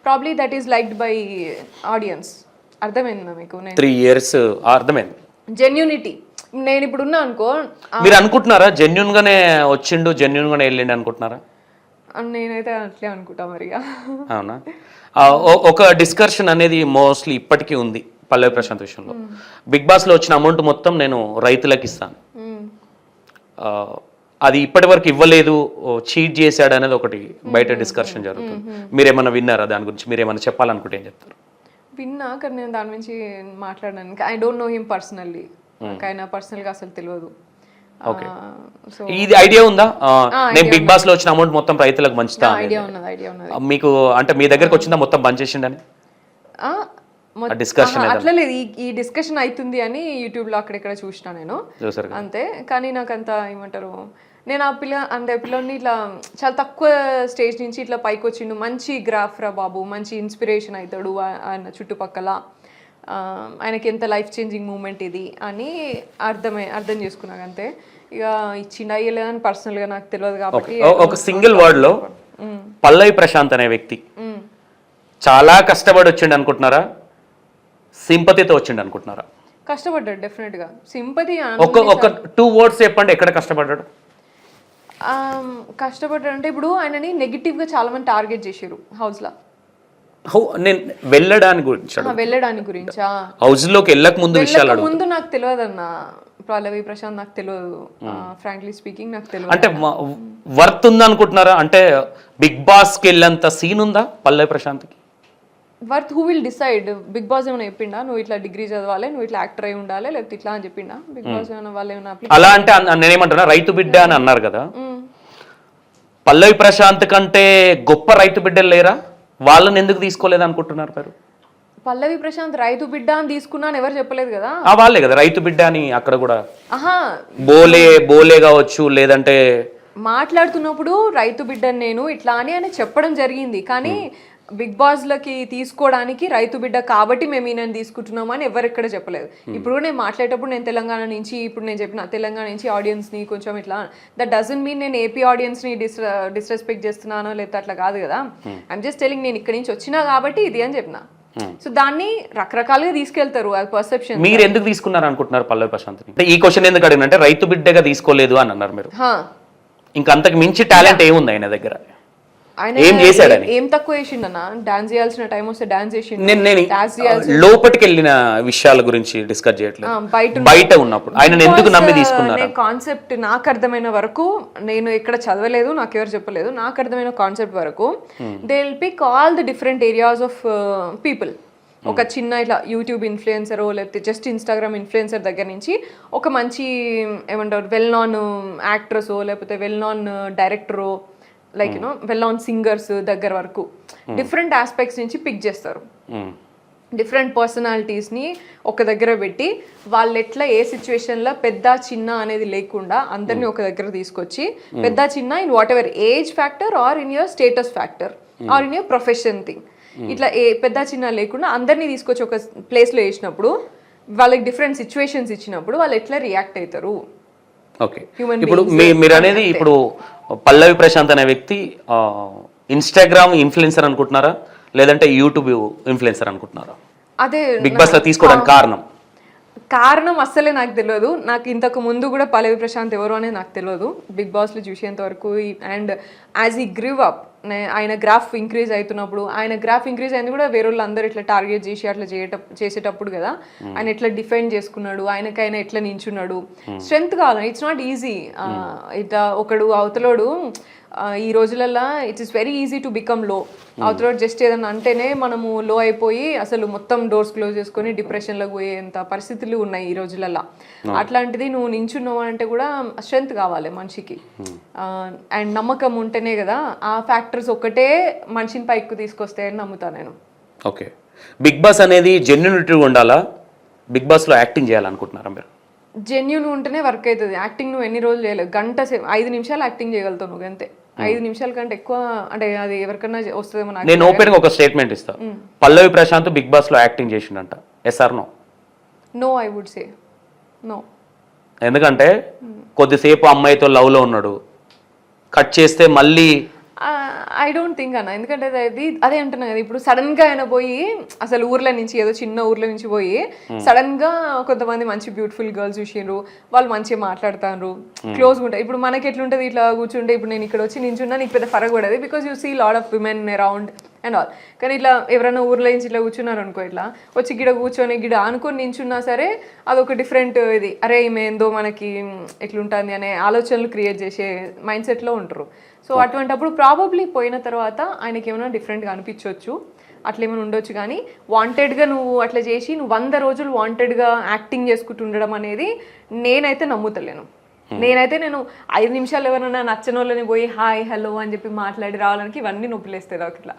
S2: Probably that is liked by audience. అర్థమైందా మీకు?
S1: 3 years అర్థమైంది.
S2: జెన్యూనిటీ. నేను ఇప్పుడు ఉన్నా అనుకో,
S1: మీరు అనుకుంటున్నారా జెన్యున్ గానే వచ్చిండు, జెన్యున్ గానే వెళ్ళిండు అనుకుంటున్నారా?
S2: నేనైతే అట్లే అనుకుంటా మరిగా.
S1: అవునా? ఒక డిస్కషన్ అనేది మోస్ట్లీ ఇప్పటికీ ఉంది పల్లవి ప్రశాంత్ విషయంలో. బిగ్ బాస్ లో వచ్చిన అమౌంట్ మొత్తం నేను రైతులకు ఇస్తాను, అది ఇప్పటి వరకు ఇవ్వలేదు, చీట్ చేశాడు అనేది ఒకటి బయట డిస్కషన్ జరుగుతుంది. మీరేమన్నా విన్నారా దాని గురించి? మీరేమన్నా చెప్పాలనుకుంటే ఏం చెప్తారు?
S2: విన్నా, కానీ నేను దాని గురించి మాట్లాడడానికి I don't know him personally. ఆయన పర్సనల్ గా అసలు తెలియదు.
S1: ఇది ఐడియా ఉందా? నేను బిగ్ బాస్ లో వచ్చిన అమౌంట్ మొత్తం రైతులకు పంచుతా.
S2: ఐడియా ఉన్నది.
S1: మీకు అంటే మీ దగ్గరకు వచ్చిందా మొత్తం పంచేసిండని డిస్కషన్?
S2: అట్లా లేదు, ఈ డిస్కషన్ అవుతుంది అని యూట్యూబ్ లో అక్కడెక్కడ చూసినా నేను అంతే. కానీ నాకు అంత ఏమంటారు, నేను ఆ పిల్లని ఇట్లా చాలా తక్కువ స్టేజ్ నుంచి ఇట్లా పైకి వచ్చిండు, మంచి గ్రాఫ్ రా బాబు, మంచి ఇన్స్పిరేషన్ అవుతాడు ఆయన చుట్టుపక్కల, ఆయనకి ఎంత లైఫ్ చేంజింగ్ మూమెంట్ ఇది అని అర్థం చేసుకున్నాను అంతే. ఇక ఇచ్చిండా అయ్యలేదని పర్సనల్గా నాకు తెలియదు కాబట్టి.
S1: ఒక సింగిల్ వర్డ్ లో పల్లవి ప్రశాంత్ అనే వ్యక్తి చాలా కష్టపడి వచ్చిండు అనుకుంటున్నారా, సింపతితో వచ్చిండు అనుకుంటున్నారా?
S2: కష్టపడ్డాడు డెఫినెట్ గా. సింపతి
S1: ఒక 2 words చెప్పండి, ఎక్కడ కష్టపడ్డాడు?
S2: కష్టపడ్డాడు అంటే ఇప్పుడు ఆయనని నెగిటివ్ గా చాలా మంది టార్గెట్ చేశారు హౌస్ లో.
S1: నేను వెళ్ళడానికి
S2: గురించా?
S1: హౌస్ లోకి వెళ్ళక ముందు
S2: నాకు తెలియదు అన్న పల్లవి ప్రశాంత్, నాకు తెలియదు ఫ్రాంక్లీ స్పీకింగ్, నాకు తెలియదు.
S1: అంటే వర్త్ ఉందా అనుకుంటున్నారా? అంటే బిగ్ బాస్ కి వెళ్ళేంత సీన్ ఉందా పల్లవి ప్రశాంత్ కి?
S2: Worth who will decide? Bigg Boss ఏమైనా చెప్పిండా నువ్వు ఇట్లా డిగ్రీ చదవాలి, నువ్వు ఇట్లా యాక్టర్ అయి ఉండాలి, లేకపోతే ఇట్లా అని చెప్పిండా బిగ్ బాస్? ఏమైనా వాళ్ళు ఏమైనా
S1: అలా అంటే నేనేమంటున్నా, రైతు బిడ్డ అని అన్నారు కదా, పల్లవి ప్రశాంత్ కంటే గొప్ప రైతు బిడ్డలు లేరా? వాళ్ళని ఎందుకు తీసుకోలేదు అనుకుంటున్నారు మీరు?
S2: పల్లవి ప్రశాంత్ రైతు బిడ్డ అని తీసుకున్నా అని ఎవరు చెప్పలేదు కదా.
S1: వాళ్ళే కదా రైతు బిడ్డ అని అక్కడ కూడా బోలే కావచ్చు, లేదంటే
S2: మాట్లాడుతున్నప్పుడు రైతు బిడ్డని నేను ఇట్లా అని ఆయన చెప్పడం జరిగింది. కానీ బిగ్ బాస్ లకి తీసుకోవడానికి రైతు బిడ్డ కాబట్టి మేము ఈయనని తీసుకుంటున్నాము అని ఎవరు ఎక్కడ చెప్పలేదు. ఇప్పుడు నేను మాట్లాడేటప్పుడు నేను తెలంగాణ నుంచి, ఇప్పుడు నేను చెప్పిన తెలంగాణ నుంచి ఆడియన్స్ ని కొంచెం ఇట్లా, దట్ డజంట్ మీన్ నేను ఏపీ ఆడియన్స్ ని డిస్రెస్పెక్ట్ చేస్తున్నానో లేకపోతే అట్లా కాదు కదా. ఐఎమ్ జస్ట్ టెలింగ్ నేను ఇక్కడ నుంచి వచ్చినా కాబట్టి ఇది అని చెప్పిన. సో దాన్ని రకరకాలుగా తీసుకెళ్తారు, అది పర్సెప్షన్.
S1: మీరు ఎందుకు తీసుకున్నారు అనుకుంటున్నారు పల్లవి ప్రశాంత్? అంటే ఈ క్వశ్చన్ ఎందుకు అడిగినంటే రైతు బిడ్డగా తీసుకోలేదు అని అన్నారు మీరు. ఇంకా అంతకు మించి టాలెంట్ ఏముంది ఆయన దగ్గర? ఏం చేశాడని.
S2: ఏం తక్కువ చేసిండన్న, డాన్స్ చేయాల్సిన టైం వస్తే డాన్స్ చేసిండు.
S1: నేను
S2: డాన్స్ చేయాల్సి
S1: లోపలికి వెళ్ళిన విషయాల గురించి డిస్కస్ చేయట్లేదు, బయట ఉన్నప్పుడు ఆయన ఎందుకు నమ్మి తీసుకున్నారు
S2: కాన్సెప్ట్ నాకు అర్థమైన వరకు, నేను ఎక్కడ చదవలేదు, నాకు ఎవరు చెప్పలేదు, నాకు అర్థమైన కాన్సెప్ట్ వరకు they will pick all the different areas of people. ఒక చిన్న ఇట్లా యూట్యూబ్ ఇన్ఫ్లుయెన్సరో లేకపోతే జస్ట్ ఇన్స్టాగ్రామ్ ఇన్ఫ్లుయెన్సర్ దగ్గర నుంచి ఒక మంచి ఏమంటారు వెల్ నాన్ యాక్ట్రెసో లేకపోతే వెల్ నాన్ డైరెక్టరో like you know well known singers దగ్గర వరకు డిఫరెంట్ ఆస్పెక్ట్స్ నుంచి పిక్ చేస్తారు. డిఫరెంట్ పర్సనాలిటీస్ని ఒక దగ్గర పెట్టి వాళ్ళు ఎట్లా ఏ సిచ్యువేషన్లో పెద్ద చిన్న అనేది లేకుండా అందరినీ ఒక దగ్గర తీసుకొచ్చి పెద్ద చిన్న in whatever age factor or in your status factor or in your profession thing, ఇట్లా ఏ పెద్ద చిన్న లేకుండా అందరినీ తీసుకొచ్చి ఒక ప్లేస్లో వేసినప్పుడు వాళ్ళకి డిఫరెంట్ సిచ్యువేషన్స్ ఇచ్చినప్పుడు వాళ్ళు ఎట్లా రియాక్ట్ అవుతారు.
S1: ఓకే, ఇప్పుడు మీరు అనేది ఇప్పుడు పల్లవి ప్రశాంత్ అనే వ్యక్తి ఇన్స్టాగ్రామ్ ఇన్ఫ్లుయెన్సర్ అనుకుంటున్నారా లేదంటే యూట్యూబ్ ఇన్ఫ్లుయెన్సర్ అనుకుంటున్నారా?
S2: అదే
S1: బిగ్ బాస్ లో తీసుకోవడానికి
S2: కారణం అస్సలే నాకు తెలియదు. నాకు ఇంతకు ముందు కూడా పల్లవి ప్రశాంత్ ఎవరు అనేది నాకు తెలియదు బిగ్ బాస్లో చూసేంత వరకు. అండ్ యాజ్ ఈ గ్రీవ్ అప్ ఆయన గ్రాఫ్ ఇంక్రీజ్ అవుతున్నప్పుడు, ఆయన గ్రాఫ్ ఇంక్రీజ్ అయింది కూడా వేరే వాళ్ళు అందరూ ఇట్లా టార్గెట్ చేసి అట్లా చేసేటప్పుడు కదా, ఆయన ఎట్లా డిఫెండ్ చేసుకున్నాడు, ఆయనకైనా ఎట్లా నించున్నాడు. స్ట్రెంగ్త్ కావాలి, ఇట్స్ నాట్ ఈజీ. ఇట్లా ఒకడు అవతలోడు ఈ రోజులల్లో it's is very easy to become low. అవతలోడు జస్ట్ ఏదన్నా అంటేనే మనము లో అయిపోయి అసలు మొత్తం డోర్స్ క్లోజ్ చేసుకొని డిప్రెషన్లోకి పోయేంత పరిస్థితులు ఉన్నాయి ఈ రోజులల్లో. అట్లాంటిది నువ్వు నించున్నావు అంటే కూడా స్ట్రెంగ్త్ కావాలి మనిషికి, అండ్ నమ్మకం ఉంటేనే కదా. ఆ ఫ్యాక్టర్స్ ఒక్కటే మనిషిని పైకి తీసుకొస్తే అని నమ్ముతాను నేను.
S1: ఓకే, బిగ్ బాస్ అనేది జెన్యూనిటీ ఉండాలా? బిగ్ బాస్లో యాక్టింగ్ చేయాలనుకుంటున్నారా మీరు?
S2: జెన్యూన్ ఉంటేనే వర్క్ అవుతుంది. యాక్టింగ్ నువ్వు ఎన్ని రోజులు చేయలేవు, గంట 5 నిమిషాలు యాక్టింగ్ చేయగలుగుతావు నువ్వు అంతే. 5 నిమిషాల కంటే ఎక్కువ అంటే అది ఎవరికన్నా వస్తుందేమో.
S1: నేను ఓపెన్ గా ఒక స్టేట్మెంట్ ఇస్తా, పల్లవి ప్రశాంత్ బిగ్ బాస్ లో యాక్టింగ్ చేసిండంట, yes or no?
S2: No, I would say no.
S1: ఎందుకంటే కొద్దిసేపు అమ్మాయితో లవ్ లో ఉన్నాడు, కట్ చేస్తే మళ్ళీ
S2: ఐ డోంట్ థింక్ అన్న. ఎందుకంటే అదే అంటున్నా కదా, ఇప్పుడు సడన్ గా ఆయన పోయి అసలు ఊర్ల నుంచి ఏదో చిన్న ఊర్ల నుంచి పోయి సడన్ గా కొంతమంది మంచి బ్యూటిఫుల్ గర్ల్స్ చూసిండ్రు, వాళ్ళు మంచిగా మాట్లాడుతారు, క్లోజ్గా ఉంటారు. ఇప్పుడు మనకి ఎట్లుంటది, ఇట్లా కూర్చుంటే ఇప్పుడు నేను ఇక్కడ వచ్చి నించున్నా నీకు పెద్ద ఫరక్ పడదు, because you see lot of women around and all. కానీ ఇట్లా ఎవరైనా ఊర్లో నుంచి ఇట్లా కూర్చున్నారు అనుకో, ఇట్లా వచ్చి గిడ కూర్చొని గిడ అనుకొని నించున్నా సరే అదొక డిఫరెంట్ ఇది, అరే ఈమె ఏందో మనకి ఎట్లుంటుంది అనే ఆలోచనలు క్రియేట్ చేసే మైండ్ సెట్లో ఉంటారు. సో అటువంటిప్పుడు ప్రాబబ్లీ పోయిన తర్వాత ఆయనకి ఏమైనా డిఫరెంట్గా అనిపించవచ్చు, అట్లా ఏమైనా ఉండొచ్చు. కానీ వాంటెడ్గా నువ్వు అట్లా చేసి నువ్వు 100 రోజులు వాంటెడ్గా యాక్టింగ్ చేసుకుంటూ ఉండడం అనేది నేనైతే నమ్ముతలేను. నేను 5 నిమిషాలు ఎవరైనా నచ్చని వాళ్ళని పోయి హాయ్ హలో అని చెప్పి మాట్లాడి రావడానికి ఇవన్నీ నొప్పిలేస్తాయి నాకు. ఇట్లా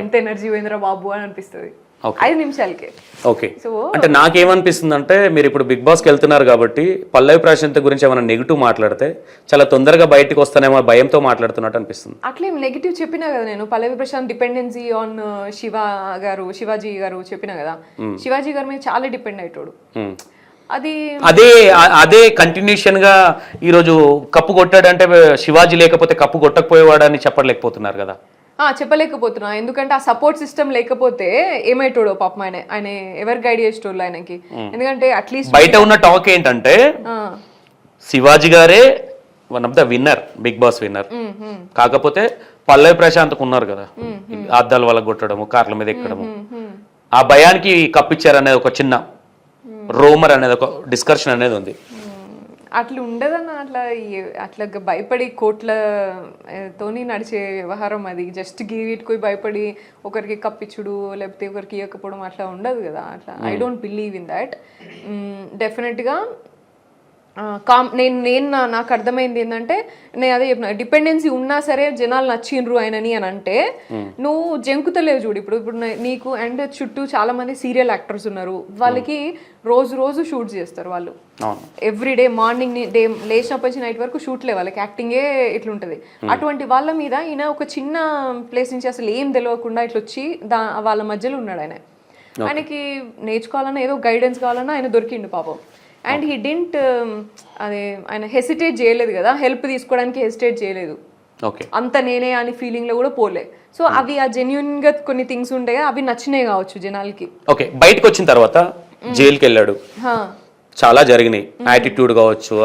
S2: ఎంత ఎనర్జీ పోయిందిరా బాబు అని అనిపిస్తుంది 5 నిమిషాలకే.
S1: ఓకే, అంటే నాకేమనిపిస్తుంది అంటే మీరు ఇప్పుడు బిగ్ బాస్కి వెళ్తున్నారు కాబట్టి పల్లవి ప్రశాంత్ గురించి ఏమైనా నెగిటివ్ మాట్లాడితే చాలా తొందరగా బయటకు వస్తానేమో భయంతో మాట్లాడుతున్నట్టు అనిపిస్తుంది.
S2: అట్లేం నెగిటివ్ చెప్పినా కదా నేను. పల్లవి ప్రశాంత్ డిపెండెన్సీ ఆన్ శివాజీ గారు చెప్పినా కదా, శివాజీ గారి మీద చాలా డిపెండ్ అయ్యేటోడు.
S1: అదే కంటిన్యూషన్ గా ఈరోజు కప్పు కొట్టాడంటే శివాజీ లేకపోతే కప్పు కొట్టకపోయేవాడని చెప్పలేకపోతున్నారు కదా.
S2: చెప్పలేకపోతున్నా, ఎందుకంటే ఆ సపోర్ట్ సిస్టమ్ లేకపోతే ఏమైటోడో పాపం. ఆయన ఎవరు గైడ్ చేసేటోళ్ళు ఆయనకి. ఎందుకంటే అట్లీస్ట్
S1: బయట ఉన్న టాక్ ఏంటంటే శివాజీ గారే one of the winner, Bigg Boss winner. కాకపోతే పల్లవి ప్రశాంత్కు ఉన్నారు కదా అద్దాల వల్ల కొట్టడము, కార్ల మీద ఎక్కడము, ఆ భయానికి కప్పిచ్చారనేది ఒక చిన్న రూమర్ అనేది, ఒక డిస్కషన్ అనేది ఉంది.
S2: అట్లా ఉండదన్న. అట్లా భయపడి కోట్లతోని నడిచే వ్యవహారం అది. జస్ట్ గివిట్కి భయపడి ఒకరికి కప్పించుడు లేకపోతే ఒకరికి ఇవ్వకపోవడం అట్లా ఉండదు కదా. అట్లా I don't believe in that. డెఫినెట్గా నాకు అర్థమైంది ఏంటంటే, నేను అదే చెప్పిన, డిపెండెన్సీ ఉన్నా సరే జనాలు నచ్చిండ్రు ఆయనని అని అంటే నువ్వు జంకుతలేవు చూడు. ఇప్పుడు నీకు అండ్ చుట్టూ చాలా మంది సీరియల్ యాక్టర్స్ ఉన్నారు, వాళ్ళకి రోజు షూట్ చేస్తారు వాళ్ళు. ఎవ్రీడే మార్నింగ్ డే లేచినప్పటి నుంచి నైట్ వరకు షూట్లే, వాళ్ళకి యాక్టింగే ఇట్లుంటుంది. అటువంటి వాళ్ళ మీద ఈయన ఒక చిన్న ప్లేస్ నుంచి అసలు ఏం తెలియకుండా ఇట్లా వచ్చి వాళ్ళ మధ్యలో ఉన్నాడు. ఆయనకి నేర్చుకోవాలన్నా ఏదో గైడెన్స్ కావాలన్నా ఆయన దొరికిండు పాపం. అండ్ హీ డింట్ ఆయన హెసిటేట్ చేయలేదు కదా, హెల్ప్ తీసుకోవడానికి హెసిటేట్ చేయలేదు. అంత నేనే అని ఫీలింగ్ లో కూడా పోలే. సో అవి ఆ జెన్యున్ గా కొన్ని థింగ్స్ ఉంటాయి, అవి నచ్చినాయి కావచ్చు జనాలకి.
S1: ఓకే, బయటకు వచ్చిన తర్వాత జైలుకి వెళ్ళాడు, చాలా జరిగినాయి, యాటిట్యూడ్ కావచ్చు,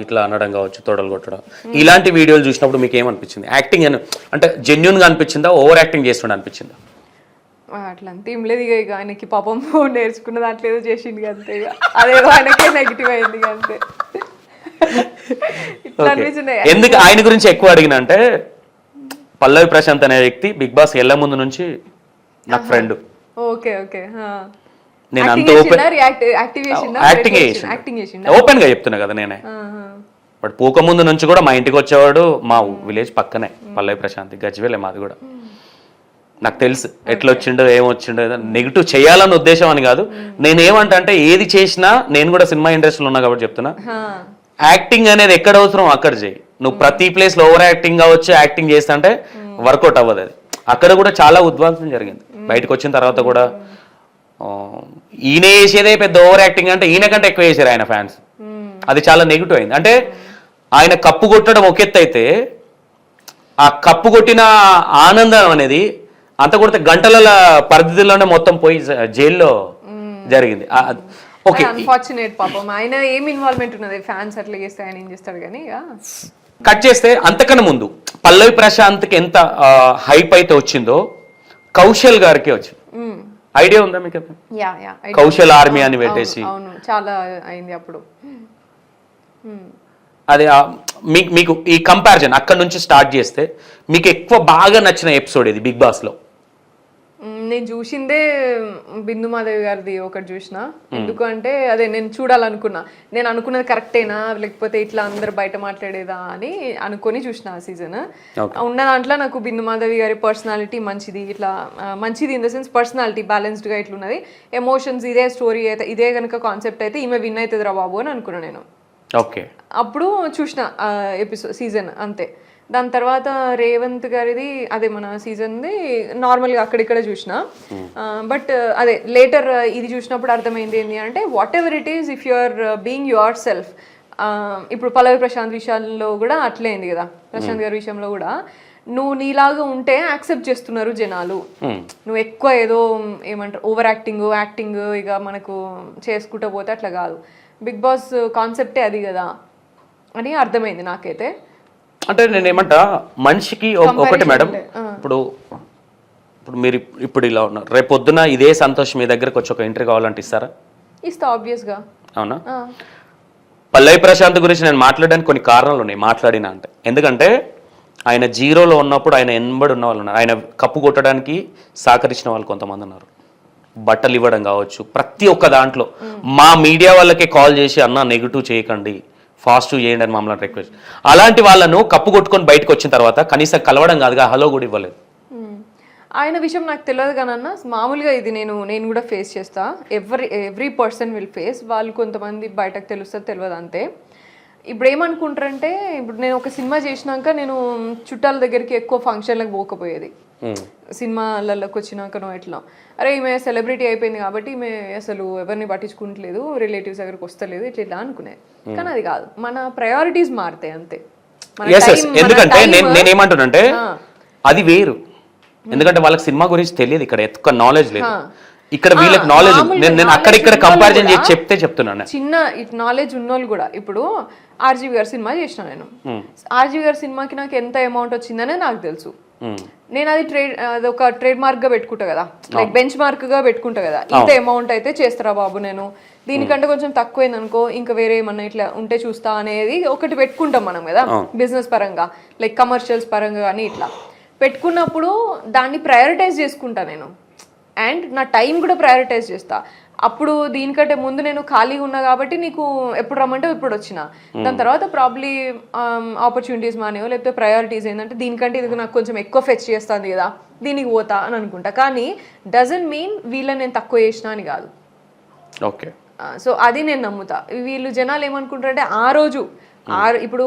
S1: ఇట్లా అనడం కావచ్చు, తొడలు కొట్టడం, ఇలాంటి వీడియోలు చూసినప్పుడు మీకు ఏమనిపించింది? యాక్టింగ్ అంటే జెన్యున్ గా అనిపించిందా, ఓవర్ యాక్టింగ్ చేస్తుండ అనిపించిందా?
S2: అట్లా అంత ఏం లేదు ఇక ఆయనకి పాపం నేర్చుకున్న దాంట్లో ఏదో చేసింది అంతే, ఇక అదేదో ఆయనకే నెగిటివ్ అయింది అంతే. ఇట్లా అనిపించింది.
S1: ఎందుకు ఆయన గురించి ఎక్కువ అడిగిన అంటే పల్లవి ప్రశాంత్ అనే వ్యక్తి బిగ్ బాస్ వెళ్ళే ముందు నుంచి నాకు ఫ్రెండ్.
S2: ఓకే ఓకే,
S1: నేను అంత ఓపెన్ గా చెప్తున్నా కదా నేనే. బట్ పోక ముందు నుంచి కూడా మా ఇంటికి వచ్చేవాడు, మా విలేజ్ పక్కనే పల్లవి ప్రశాంత్, గజ్వేలే మాది కూడా. నాకు తెలుసు ఎట్లా వచ్చిండో ఏమొచ్చిండో, నెగిటివ్ చేయాలన్న ఉద్దేశం అని కాదు. నేనేమంటా అంటే ఏది చేసినా, నేను కూడా సినిమా ఇండస్ట్రీలో ఉన్నా కాబట్టి చెప్తున్నా, యాక్టింగ్ అనేది ఎక్కడ అవసరం అక్కడ చేయి. నువ్వు ప్రతి ప్లేస్ లో ఓవర్ యాక్టింగ్ కావచ్చు, యాక్టింగ్ చేస్తా అంటే వర్కౌట్ అవ్వదు అది. అక్కడ కూడా చాలా ఉద్వాంసం జరిగింది. బయటకు వచ్చిన తర్వాత కూడా ఈయన చేసేదే పెద్ద ఓవర్ యాక్టింగ్ అంటే ఈయన కంటే ఎక్కువ చేశారు ఆయన ఫ్యాన్స్. అది చాలా నెగిటివ్ అయింది. అంటే ఆయన కప్పు కొట్టడం ఒక ఎత్తు అయితే, ఆ కప్పు కొట్టిన ఆనందం అనేది అంత కొడితే గంటల పరిధిలోనే మొత్తం పోయి జైల్లో జరిగింది. ఓకే,
S2: అన్ఫార్చునేట్ పాపం. ఆయన ఏం ఇన్వాల్వ్మెంట్ ఉన్నది, ఫ్యాన్స్ అట్లా చేస్తే ఆయన ఏం చేస్తాడు. కానీ
S1: కట్ చేస్తే అంతకన్నా ముందు పల్లవి ప్రశాంత్కి ఎంత హైప్ అయితే వచ్చిందో కౌశల్ గారికి వచ్చింది. ఐడియా ఉందా మీకు? కౌశల్ ఆర్మీ అని పెట్టేసి
S2: చాలా అయింది అప్పుడు.
S1: అదే మీకు ఈ కంపారిజన్ అక్కడ నుంచి స్టార్ట్ చేస్తే మీకు ఎక్కువ బాగా నచ్చిన ఎపిసోడ్ ఇది బిగ్ బాస్ లో?
S2: నేను చూసిందే బిందు మాధవి గారిది ఒకటి చూసిన. ఎందుకు అంటే అదే నేను చూడాలనుకున్నా, నేను అనుకున్నది కరెక్టేనా లేకపోతే ఇట్లా అందరు బయట మాట్లాడేదా అని అనుకొని చూసిన ఆ సీజన్. ఉన్న దాంట్లో నాకు బిందు మాధవి గారి పర్సనాలిటీ మంచిది, ఇట్లా మంచిది ఇన్ ద సెన్స్ పర్సనాలిటీ బ్యాలెన్స్డ్గా ఇట్లున్నది, ఎమోషన్స్ ఇదే స్టోరీ అయితే ఇదే కనుక కాన్సెప్ట్ అయితే ఈమె విన్ అవుతుంది రా బాబు అని అనుకున్నా నేను.
S1: ఓకే,
S2: అప్పుడు చూసిన సీజన్ అంతే. దాని తర్వాత రేవంత్ గారిది అదే మన సీజన్ది నార్మల్గా అక్కడిక్కడ చూసిన. బట్ అదే లేటర్ ఇది చూసినప్పుడు అర్థమైంది ఏంటి అంటే, whatever it is, if you are being yourself. ఇప్పుడు పల్లవి ప్రశాంత్ విషయాల్లో కూడా అట్లే అయింది కదా, ప్రశాంత్ గారి విషయంలో కూడా నువ్వు నీలాగా ఉంటే యాక్సెప్ట్ చేస్తున్నారు జనాలు. నువ్వు ఎక్కువ ఏదో ఏమంటారు ఓవర్ యాక్టింగ్ ఇక మనకు చేసుకుంటూ పోతే అట్లా కాదు. బిగ్ బాస్ కాన్సెప్టే అది కదా అని అర్థమైంది నాకైతే.
S1: అంటే నేను ఏమంటా, మనిషికి ఒకటి మేడం, ఇప్పుడు మీరు ఇప్పుడు ఇలా ఉన్నారు, రేపు పొద్దున ఇదే సంతోష్ మీ దగ్గరకు వచ్చి ఒక ఎంట్రీ కావాలంటే ఇస్తారా?
S2: ఇస్తా, ఆబ్వియస్గా.
S1: అవునా? పల్లవి ప్రశాంత్ గురించి నేను మాట్లాడడానికి కొన్ని కారణాలు ఉన్నాయి మాట్లాడినా అంటే. ఎందుకంటే ఆయన జీరోలో ఉన్నప్పుడు ఆయన ఎనబడి ఉన్న వాళ్ళు ఉన్నారు, ఆయన కప్పు కొట్టడానికి సహకరించిన వాళ్ళు కొంతమంది ఉన్నారు. బట్టలు ఇవ్వడం కావచ్చు, ప్రతి ఒక్క దాంట్లో మా మీడియా వాళ్ళకే కాల్ చేసి అన్న నెగిటివ్ చేయకండి, ఫాస్ట్ చేయండి అని మమ్మల్ని రిక్వెస్ట్. అలాంటి వాళ్ళను కప్పు కొట్టుకొని బయటకు వచ్చిన తర్వాత కనీసం కలవడం కాదుగా, హలో కూడా ఇవ్వలేదు.
S2: ఆయన విషయం నాకు తెలియదు కానన్నా, మామూలుగా ఇది నేను కూడా ఫేస్ చేస్తా. Every person will face. వాళ్ళు కొంతమంది బయటకు తెలుస్తుంది, తెలియదు అంతే. ఇప్పుడు ఏమనుకుంటారంటే, ఇప్పుడు నేను ఒక సినిమా చేసినాక నేను చుట్టాల దగ్గరికి ఎక్కువ ఫంక్షన్లకు పోకపోయేది. సినిమాలలోకి వచ్చినాకనో ఎట్లా, అరే ఈమె సెలబ్రిటీ అయిపోయింది కాబట్టి ఈమె అసలు ఎవరిని పట్టించుకుంటలేదు, రిలేటివ్స్ దగ్గరికి వస్తలేదు, ఇట్లా అనుకునేది. కానీ అది కాదు, మన ప్రయారిటీస్ మారుతాయి అంతే.
S1: ఎందుకంటే నేనేమంటున్నానంటే అది వేరు. ఎందుకంటే వాళ్ళకి సినిమా గురించి తెలియదు, ఇక్కడ ఎక్కువ నాలెడ్జ్ లేదు. ఇక్కడ వీళ్ళకి నాలెడ్జ్, నేను అక్కడిక్కడ కంపారిజన్ చేసి చెప్తున్నాను. చిన్న
S2: నాలెడ్జ్ ఉన్నోళ్ళు కూడా, ఇప్పుడు ఆర్జీవి గారి సినిమా చేసిన నేను, ఆర్జీవి గారి సినిమాకి నాకు ఎంత అమౌంట్ వచ్చిందనే నాకు తెలుసు. నేను అది ఒక ట్రేడ్ మార్క్ గా పెట్టుకుంటా కదా, లైక్ బెంచ్ మార్క్ గా పెట్టుకుంటా కదా, ఇంత అమౌంట్ అయితే చేస్తారా బాబు నేను, దీనికంటే కొంచెం తక్కువైంది అనుకో ఇంకా వేరే ఏమన్నా ఇట్లా ఉంటే చూస్తా అనేది ఒకటి పెట్టుకుంటాం మనం కదా, బిజినెస్ పరంగా లైక్ కమర్షియల్స్ పరంగా కానీ ఇట్లా పెట్టుకున్నప్పుడు దాన్ని ప్రయారిటైజ్ చేసుకుంటా నేను. అండ్ నా టైం కూడా ప్రయారిటైజ్ చేస్తా. అప్పుడు దీనికంటే ముందు నేను ఖాళీగా ఉన్నా కాబట్టి నీకు ఎప్పుడు రమ్మంటే ఇప్పుడు వచ్చిన, దాని తర్వాత ప్రాబ్లీ ఆపర్చునిటీస్ మానేవో లేకపోతే ప్రయారిటీస్ ఏంటంటే దీనికంటే ఇది నాకు కొంచెం ఎక్కువ ఫెచ్ చేస్తుంది కదా, దీనికి పోతా అని అనుకుంటా. కానీ డజంట్ మీన్ వీళ్ళని నేను తక్కువ చేసినా అని కాదు.
S1: ఓకే,
S2: సో అది నేను నమ్ముతా. వీళ్ళు జనాలు ఏమనుకుంటారంటే ఆ రోజు ఇప్పుడు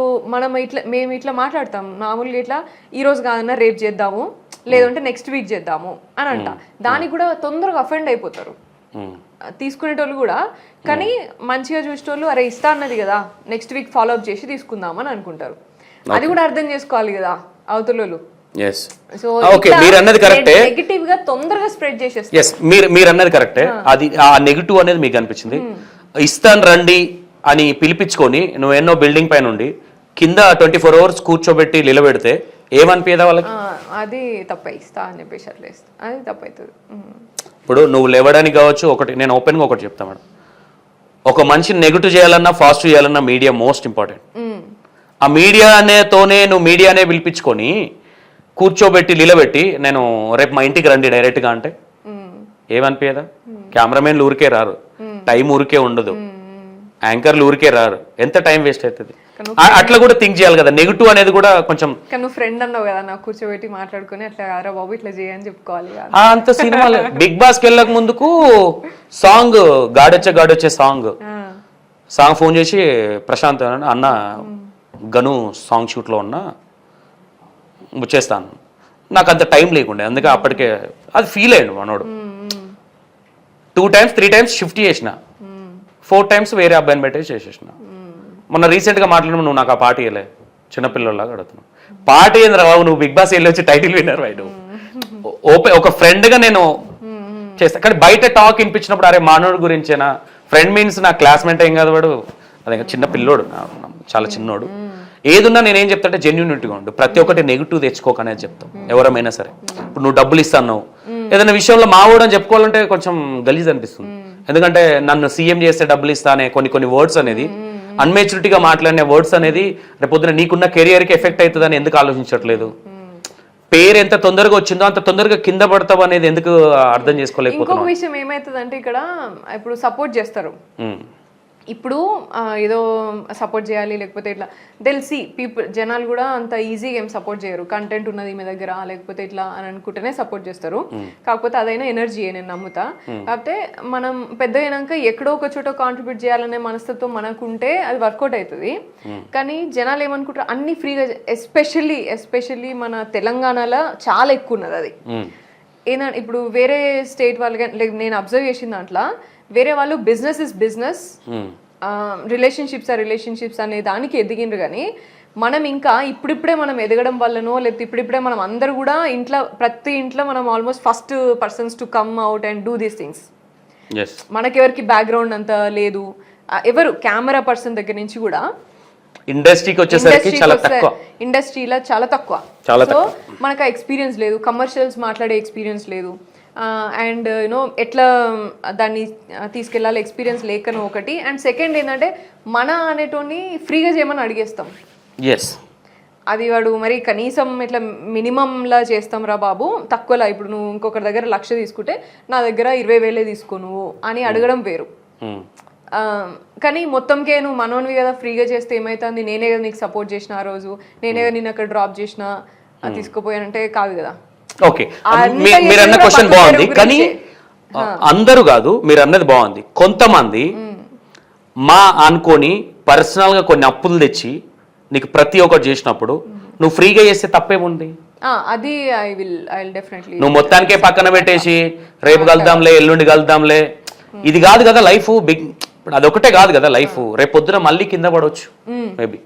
S2: మేము ఇట్లా మాట్లాడతాం మామూలుగా, ఇట్లా ఈ రోజు కాదన్నా రేపు చేద్దాము, లేదంటే నెక్స్ట్ వీక్ చేద్దాము అని అంట. దానికి కూడా తొందరగా అఫెండ్ అయిపోతారు తీసుకునేటోళ్ళు కూడా. కానీ మంచిగా చూసేటోళ్ళు అరే ఇస్తా అన్నది కదా నెక్స్ట్ వీక్ ఫాలో అప్ చేసి తీసుకుందామని అనుకుంటారు. అది కూడా అర్థం చేసుకోవాలి కదా అవతలోళ్ళు.
S1: మీరు అన్నది కరెక్టే,
S2: నెగటివ్ గా తొందరగా స్ప్రెడ్ చేసేస్తారు.
S1: మీరు అన్నది కరెక్టే. అది ఆ నెగిటివ్ అనేది మీకు అనిపించింది. ఇస్తాను రండి అని పిలిపించుకొని నువ్వు ఎన్నో బిల్డింగ్ పైన ఉండి కింద 24 అవర్స్ కూర్చోబెట్టి నిలబెడితే ఏమనిపించదా వాళ్ళకి?
S2: అది తప్ప ఇస్తా అని చెప్పేసి అట్లా ఇస్తా, అది తప్పవుతుంది.
S1: ఇప్పుడు నువ్వు లేవడానికి కావచ్చు, ఒకటి నేను ఓపెన్గా ఒకటి చెప్తా మేడం, ఒక మనిషిని నెగిటివ్ చేయాలన్నా ఫాస్ట్ చేయాలన్నా మీడియా మోస్ట్ ఇంపార్టెంట్. ఆ మీడియాతోనే నువ్వు మీడియానే పిలిపించుకొని కూర్చోబెట్టి నిలబెట్టి నేను రేపు మా ఇంటికి రండి డైరెక్ట్గా అంటే ఏమనిపించదా? కెమెరామెన్లు ఊరికే రారు, టైం ఊరికే ఉండదు, యాంకర్లు ఊరికే రారు, ఎంత టైం వేస్ట్ అవుతుంది. అట్లా కూడా థింక్ చేయాలి కదా, నెగిటివ్ అనేది కూడా కొంచెం.
S2: నువ్వు ఫ్రెండ్ అన్నావు కదా, నాకు కూర్చోబెట్టి మాట్లాడుకుని అట్లా రా బాబు ఇట్లా చేయని చెప్పుకోవాలి.
S1: అంత సినిమాలు బిగ్ బాస్కి వెళ్ళక ముందుకు సాంగ్ గాడొచ్చే సాంగ్ ఫోన్ చేసి ప్రశాంత్ అన్న గను సాంగ్ షూట్లో ఉన్నా వచ్చేస్తాను, నాకు అంత టైం లేకుండే, అందుకే అప్పటికే అది ఫీల్ అయ్యాడు మనోడు. 2 times 3 times షిఫ్ట్ చేసిన, 4 times వేరే అబ్బాయిని పెట్టేసి చేసేసిన. మొన్న రీసెంట్గా మాట్లాడిన నువ్వు నాకు ఆ పార్టీ వెళ్ళే చిన్నపిల్లలాగా అడుగుతున్నావు, పార్టీ ఏంద్ర బాబు, నువ్వు బిగ్ బాస్ వెళ్ళి వచ్చి టైటిల్ విన్నర్ వాడు. ఒక ఫ్రెండ్గా నేను చేస్తా, కానీ బయట టాక్ వినిపించినప్పుడు అరే మానవుడి గురించేనా, ఫ్రెండ్ మీన్స్ నా క్లాస్మేట్ ఏం కాదు వాడు, అదే చిన్న పిల్లోడు, చాలా చిన్నోడు. ఏదున్నా నేనేం చెప్తాంటే జెన్యూనిటీగా ఉండు, ప్రతి ఒక్కటి నెగిటివ్ తెచ్చుకోకనేది చెప్తాం ఎవరమైనా సరే. ఇప్పుడు నువ్వు డబ్బులు ఇస్తాను, ఏదైనా విషయంలో మావోడని చెప్పుకోవాలంటే కొంచెం గలీజ్ అనిపిస్తుంది, ఎందుకంటే నన్ను సీఎం చేస్తే డబ్బులు ఇస్తానే కొన్ని వర్డ్స్ అనేది అన్మెచ్యూరిటీగా మాట్లాడిన వర్డ్స్ అనేది రేపొద్దున నీకున్న కెరియర్కి ఎఫెక్ట్ అవుతుందని ఎందుకు ఆలోచించట్లేదు? పేరు ఎంత తొందరగా వచ్చిందో అంత తొందరగా కింద పడతావు అనేది ఎందుకు అర్థం చేసుకోలేకపోతున్నావు?
S2: ఇంకొక విషయం ఏమవుతుందంటే ఇక్కడ ఇప్పుడు సపోర్ట్ చేస్తారు, ఇప్పుడు ఏదో సపోర్ట్ చేయాలి లేకపోతే ఇట్లా తెలిసి జనాలు కూడా అంత ఈజీగా ఏం సపోర్ట్ చేయరు, కంటెంట్ ఉన్నది మీ దగ్గర లేకపోతే ఇట్లా అని అనుకుంటేనే సపోర్ట్ చేస్తారు. కాకపోతే అదైనా ఎనర్జీ నేను నమ్ముతా. కాకపోతే మనం పెద్ద అయినాక ఎక్కడో ఒక చోట కాంట్రిబ్యూట్ చేయాలనే మనస్తత్వం మనకుంటే అది వర్కౌట్ అవుతుంది. కానీ జనాలు ఏమనుకుంటారు అన్ని ఫ్రీగా, ఎస్పెషల్లీ మన తెలంగాణలో చాలా ఎక్కువ ఉన్నది అది. ఏంటంటే ఇప్పుడు వేరే స్టేట్ వాళ్ళకి నేను అబ్జర్వ్ చేసిన దాంట్లో వేరే వాళ్ళు బిజినెస్ ఇస్ బిజినెస్, రిలేషన్షిప్స్ అనే దానికి ఎదిగిండ్రు. కానీ మనం ఇంకా ఇప్పుడిప్పుడే మనం ఎదగడం వల్లనో లేకపోతే ఇప్పుడిప్పుడే మనం అందరు కూడా ప్రతి ఇంట్లో మనం almost first persons to come out and do these things. మనకెవరికి బ్యాక్గ్రౌండ్ అంత లేదు, ఎవరు కెమెరా పర్సన్ దగ్గర నుంచి కూడా
S1: ఇండస్ట్రీకి వచ్చేసరికి
S2: ఇండస్ట్రీలో చాలా తక్కువ. సో మనకు ఆ ఎక్స్పీరియన్స్ లేదు, కమర్షియల్స్ మాట్లాడే ఎక్స్పీరియన్స్ లేదు, అండ్ యూనో ఎట్లా దాన్ని తీసుకెళ్ళాలి ఎక్స్పీరియన్స్ లేకనో ఒకటి. అండ్ సెకండ్ ఏంటంటే మన అనేటోని ఫ్రీగా చేయమని అడిగేస్తాం. అది వాడు మరి కనీసం ఇట్లా మినిమంలా చేస్తాం రా బాబు, తక్కువలా ఇప్పుడు నువ్వు ఇంకొకరి దగ్గర 1,00,000 తీసుకుంటే నా దగ్గర 20,000 తీసుకో నువ్వు అని అడగడం వేరు. కానీ మొత్తంకే నువ్వు మనోనివి కదా, ఫ్రీగా చేస్తే ఏమవుతుంది, నేనే కదా నీకు సపోర్ట్ చేసిన, ఆ రోజు నేనే కదా నేను అక్కడ డ్రాప్ చేసిన, తీసుకుపోయానంటే కాదు కదా.
S1: ఓకే, మీరు అన్న క్వశ్చన్ బాగుంది, కానీ అందరూ కాదు, మీరు అన్నది బాగుంది. కొంతమంది మా అనుకొని పర్సనల్ గా కొన్ని అప్పులు తెచ్చి నీకు ప్రతి ఒక్కటి చేసినప్పుడు నువ్వు ఫ్రీగా చేస్తే తప్పేముంది?
S2: అది ఐ విల్ డెఫినెట్లీ.
S1: నువ్వు మొత్తానికే పక్కన పెట్టేసి రేపు కలుద్దాంలే ఎల్లుండి కలుద్దాంలే, ఇది కాదు కదా లైఫ్. బిగ్ అదొకటే కాదు కదా లైఫ్, రేపు పొద్దున మళ్ళీ కింద పడవచ్చు. మేబీ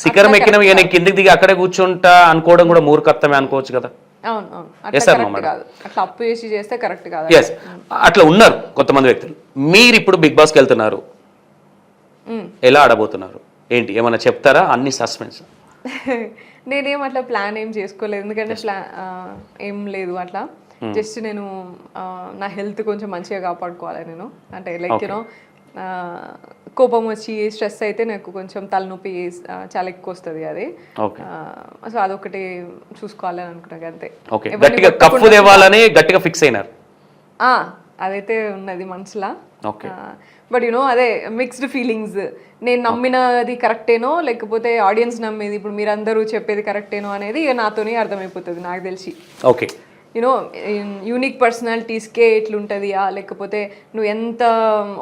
S1: శిఖరం ఎక్కిన నేను కిందికి దిగి అక్కడే కూర్చుంటా అనుకోవడం కూడా మూర్ఖత్వమే అనుకోవచ్చు కదా. అట్లా ఉన్నారు కొంతమంది వ్యక్తులు. మీరు ఇప్పుడు బిగ్ బాస్కి వెళ్తున్నారు, ఎలా ఆడబోతున్నారు ఏంటి ఏమన్నా చెప్తారా? అన్ని సస్పెన్స్.
S2: నేనేం అట్లా ప్లాన్ ఏం చేసుకోలేదు, ఎందుకంటే ఏం లేదు అట్లా. జస్ట్ నేను నా హెల్త్ కొంచెం మంచిగా కాపాడుకోవాలి నేను, అంటే లైక్ యూనో కోపం వచ్చి స్ట్రెస్ అయితే నాకు కొంచెం తలనొప్పి చాలా ఎక్కువ వస్తుంది అది. సో అదొకటి చూసుకోవాలని అనుకున్నాను అంతే.
S1: గట్టిగా ఫిక్స్ అయినారు,
S2: అదైతే ఉన్నది మనసులా. బట్ యునో అదే మిక్స్డ్ ఫీలింగ్స్, నేను నమ్మినది కరెక్టేనో లేకపోతే ఆడియన్స్ నమ్మేది ఇప్పుడు మీరందరూ చెప్పేది కరెక్టేనో అనేది ఇక నాతోనే అర్థమైపోతుంది నాకు తెలిసి.
S1: ఓకే,
S2: యూనో యూనిక్ పర్సనాలిటీస్కే ఇట్లుంటుంది, లేకపోతే నువ్వు ఎంత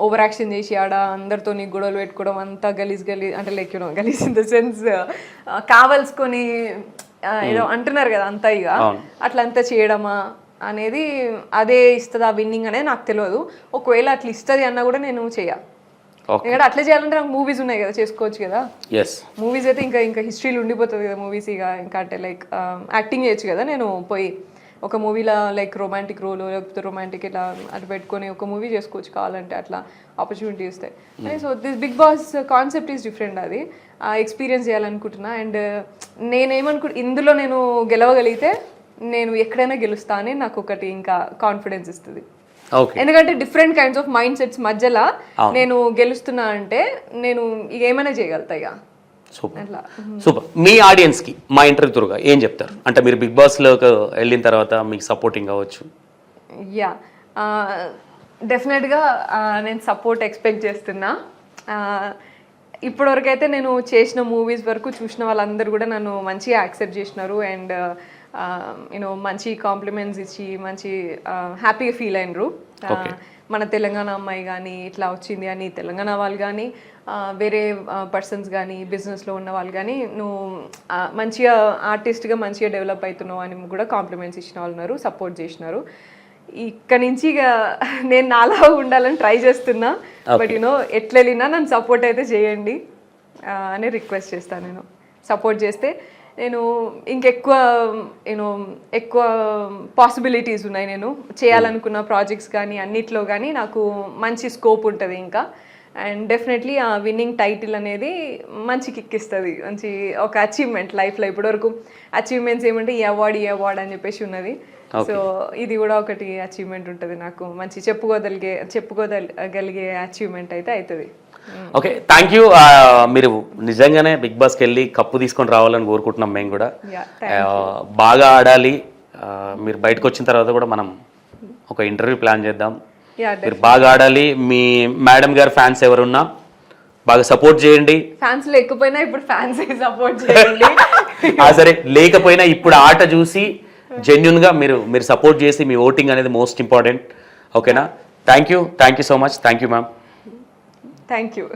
S2: ఓవర్ యాక్షన్ చేసి ఆడ అందరితో నీకు గొడవలు పెట్టుకోవడం అంతా గలీజ్ అంటే లైక్ యూనో గలీజ్ ఇన్ ద సెన్స్ కావలసుకొని ఏదో అంటున్నారు కదా అంతా, ఇక అట్లా అంతా చేయడమా అనేది అదే ఇస్తుంది ఆ విన్నింగ్ అనేది నాకు తెలియదు. ఒకవేళ అట్లా ఇస్తుంది అన్నా కూడా నేను చేయాలి, ఎందుకంటే అట్లా చేయాలంటే నాకు మూవీస్ ఉన్నాయి కదా, చేసుకోవచ్చు కదా. మూవీస్ అయితే ఇంకా హిస్టరీలు ఉండిపోతుంది కదా మూవీస్, ఇంకా అంటే లైక్ యాక్టింగ్ చేయొచ్చు కదా నేను పోయి. ఒక మూవీలో లైక్ రొమాంటిక్ రోల్ లేకపోతే రొమాంటిక్ ఇట్లా అటు పెట్టుకొని ఒక మూవీ చేసుకోవచ్చు కావాలంటే అట్లా ఆపర్చునిటీ ఇస్తాయి. So this Bigg Boss concept is different, అది ఎక్స్పీరియన్స్ చేయాలనుకుంటున్నా. అండ్ ఇందులో నేను గెలవగలిగితే నేను ఎక్కడైనా గెలుస్తా అని నాకు ఒకటి ఇంకా కాన్ఫిడెన్స్ ఇస్తుంది. ఎందుకంటే different kinds of mind sets మధ్యలో నేను గెలుస్తున్నా అంటే నేను ఇక ఏమైనా చేయగలుగుతా ఇక.
S1: సూపర్. మీ ఆడియన్స్ కి మా ఇంటర్వ్యూ త్రూగా ఏం చెప్తారు అంటే మీరు బిగ్ బాస్ లోకి వెళ్ళిన తర్వాత మీకు సపోర్టింగ్ అవ్వచ్చు?
S2: యా, డెఫినెట్గా నేను సపోర్ట్ ఎక్స్పెక్ట్ చేస్తున్నా. ఇప్పటివరకు అయితే నేను చేసిన మూవీస్ వరకు చూసిన వాళ్ళందరూ కూడా నన్ను మంచిగా యాక్సెప్ట్ చేసినారు. అండ్ యూనో మంచి కాంప్లిమెంట్స్ ఇచ్చి మంచి హ్యాపీగా ఫీల్ అయినరు. మన తెలంగాణ అమ్మాయి కానీ ఇట్లా వచ్చింది అని తెలంగాణ వాళ్ళు కానీ వేరే పర్సన్స్ కానీ బిజినెస్లో ఉన్న వాళ్ళు కానీ నువ్వు మంచిగా ఆర్టిస్ట్గా మంచిగా డెవలప్ అవుతున్నావు అని కూడా కాంప్లిమెంట్స్ ఇచ్చిన వాళ్ళు ఉన్నారు, సపోర్ట్ చేసినారు. ఇక్కడ నుంచి ఇక నేను నాలా ఉండాలని ట్రై చేస్తున్నా. బట్ యూనో ఎట్లా వెళ్ళినా నన్ను సపోర్ట్ అయితే చేయండి అని రిక్వెస్ట్ చేస్తాను. నేను సపోర్ట్ చేస్తే నేను ఇంకెక్కువ ఎక్కువ పాసిబిలిటీస్ ఉన్నాయి. నేను చేయాలనుకున్న ప్రాజెక్ట్స్ కానీ అన్నిట్లో కానీ నాకు మంచి స్కోప్ ఉంటుంది ఇంకా. అండ్ డెఫినెట్లీ ఆ విన్నింగ్ టైటిల్ అనేది మంచి కిక్ ఇస్తుంది, మంచి ఒక అచీవ్మెంట్ లైఫ్లో. ఇప్పటివరకు అచీవ్మెంట్స్ ఏమంటే ఈ అవార్డ్ అని చెప్పేసి ఉన్నది. సో ఇది కూడా ఒకటి అచీవ్మెంట్ ఉంటుంది నాకు, మంచి చెప్పుకోగలిగే అచీవ్మెంట్ అయితే అవుతుంది.
S1: Okay, thank you. మీరు నిజంగానే బిగ్ బాస్కి వెళ్ళి కప్పు తీసుకొని రావాలని కోరుకుంటున్నాం మేము కూడా. బాగా ఆడాలి. మీరు బయటకు వచ్చిన తర్వాత కూడా మనం ఒక ఇంటర్వ్యూ ప్లాన్ చేద్దాం. మీరు బాగా ఆడాలి. మీ మేడం గారు ఫ్యాన్స్ ఎవరున్నా బాగా సపోర్ట్ చేయండి.
S2: ఫ్యాన్స్ లేకపోయినా ఇప్పుడు ఫ్యాన్స్ సపోర్ట్ చేయండి.
S1: సరే, లేకపోయినా ఇప్పుడు ఆట చూసి జెన్యున్గా మీరు సపోర్ట్ చేసి మీ ఓటింగ్ అనేది మోస్ట్ ఇంపార్టెంట్. ఓకేనా? Thank you so much. Thank you ma'am.
S2: Thank you.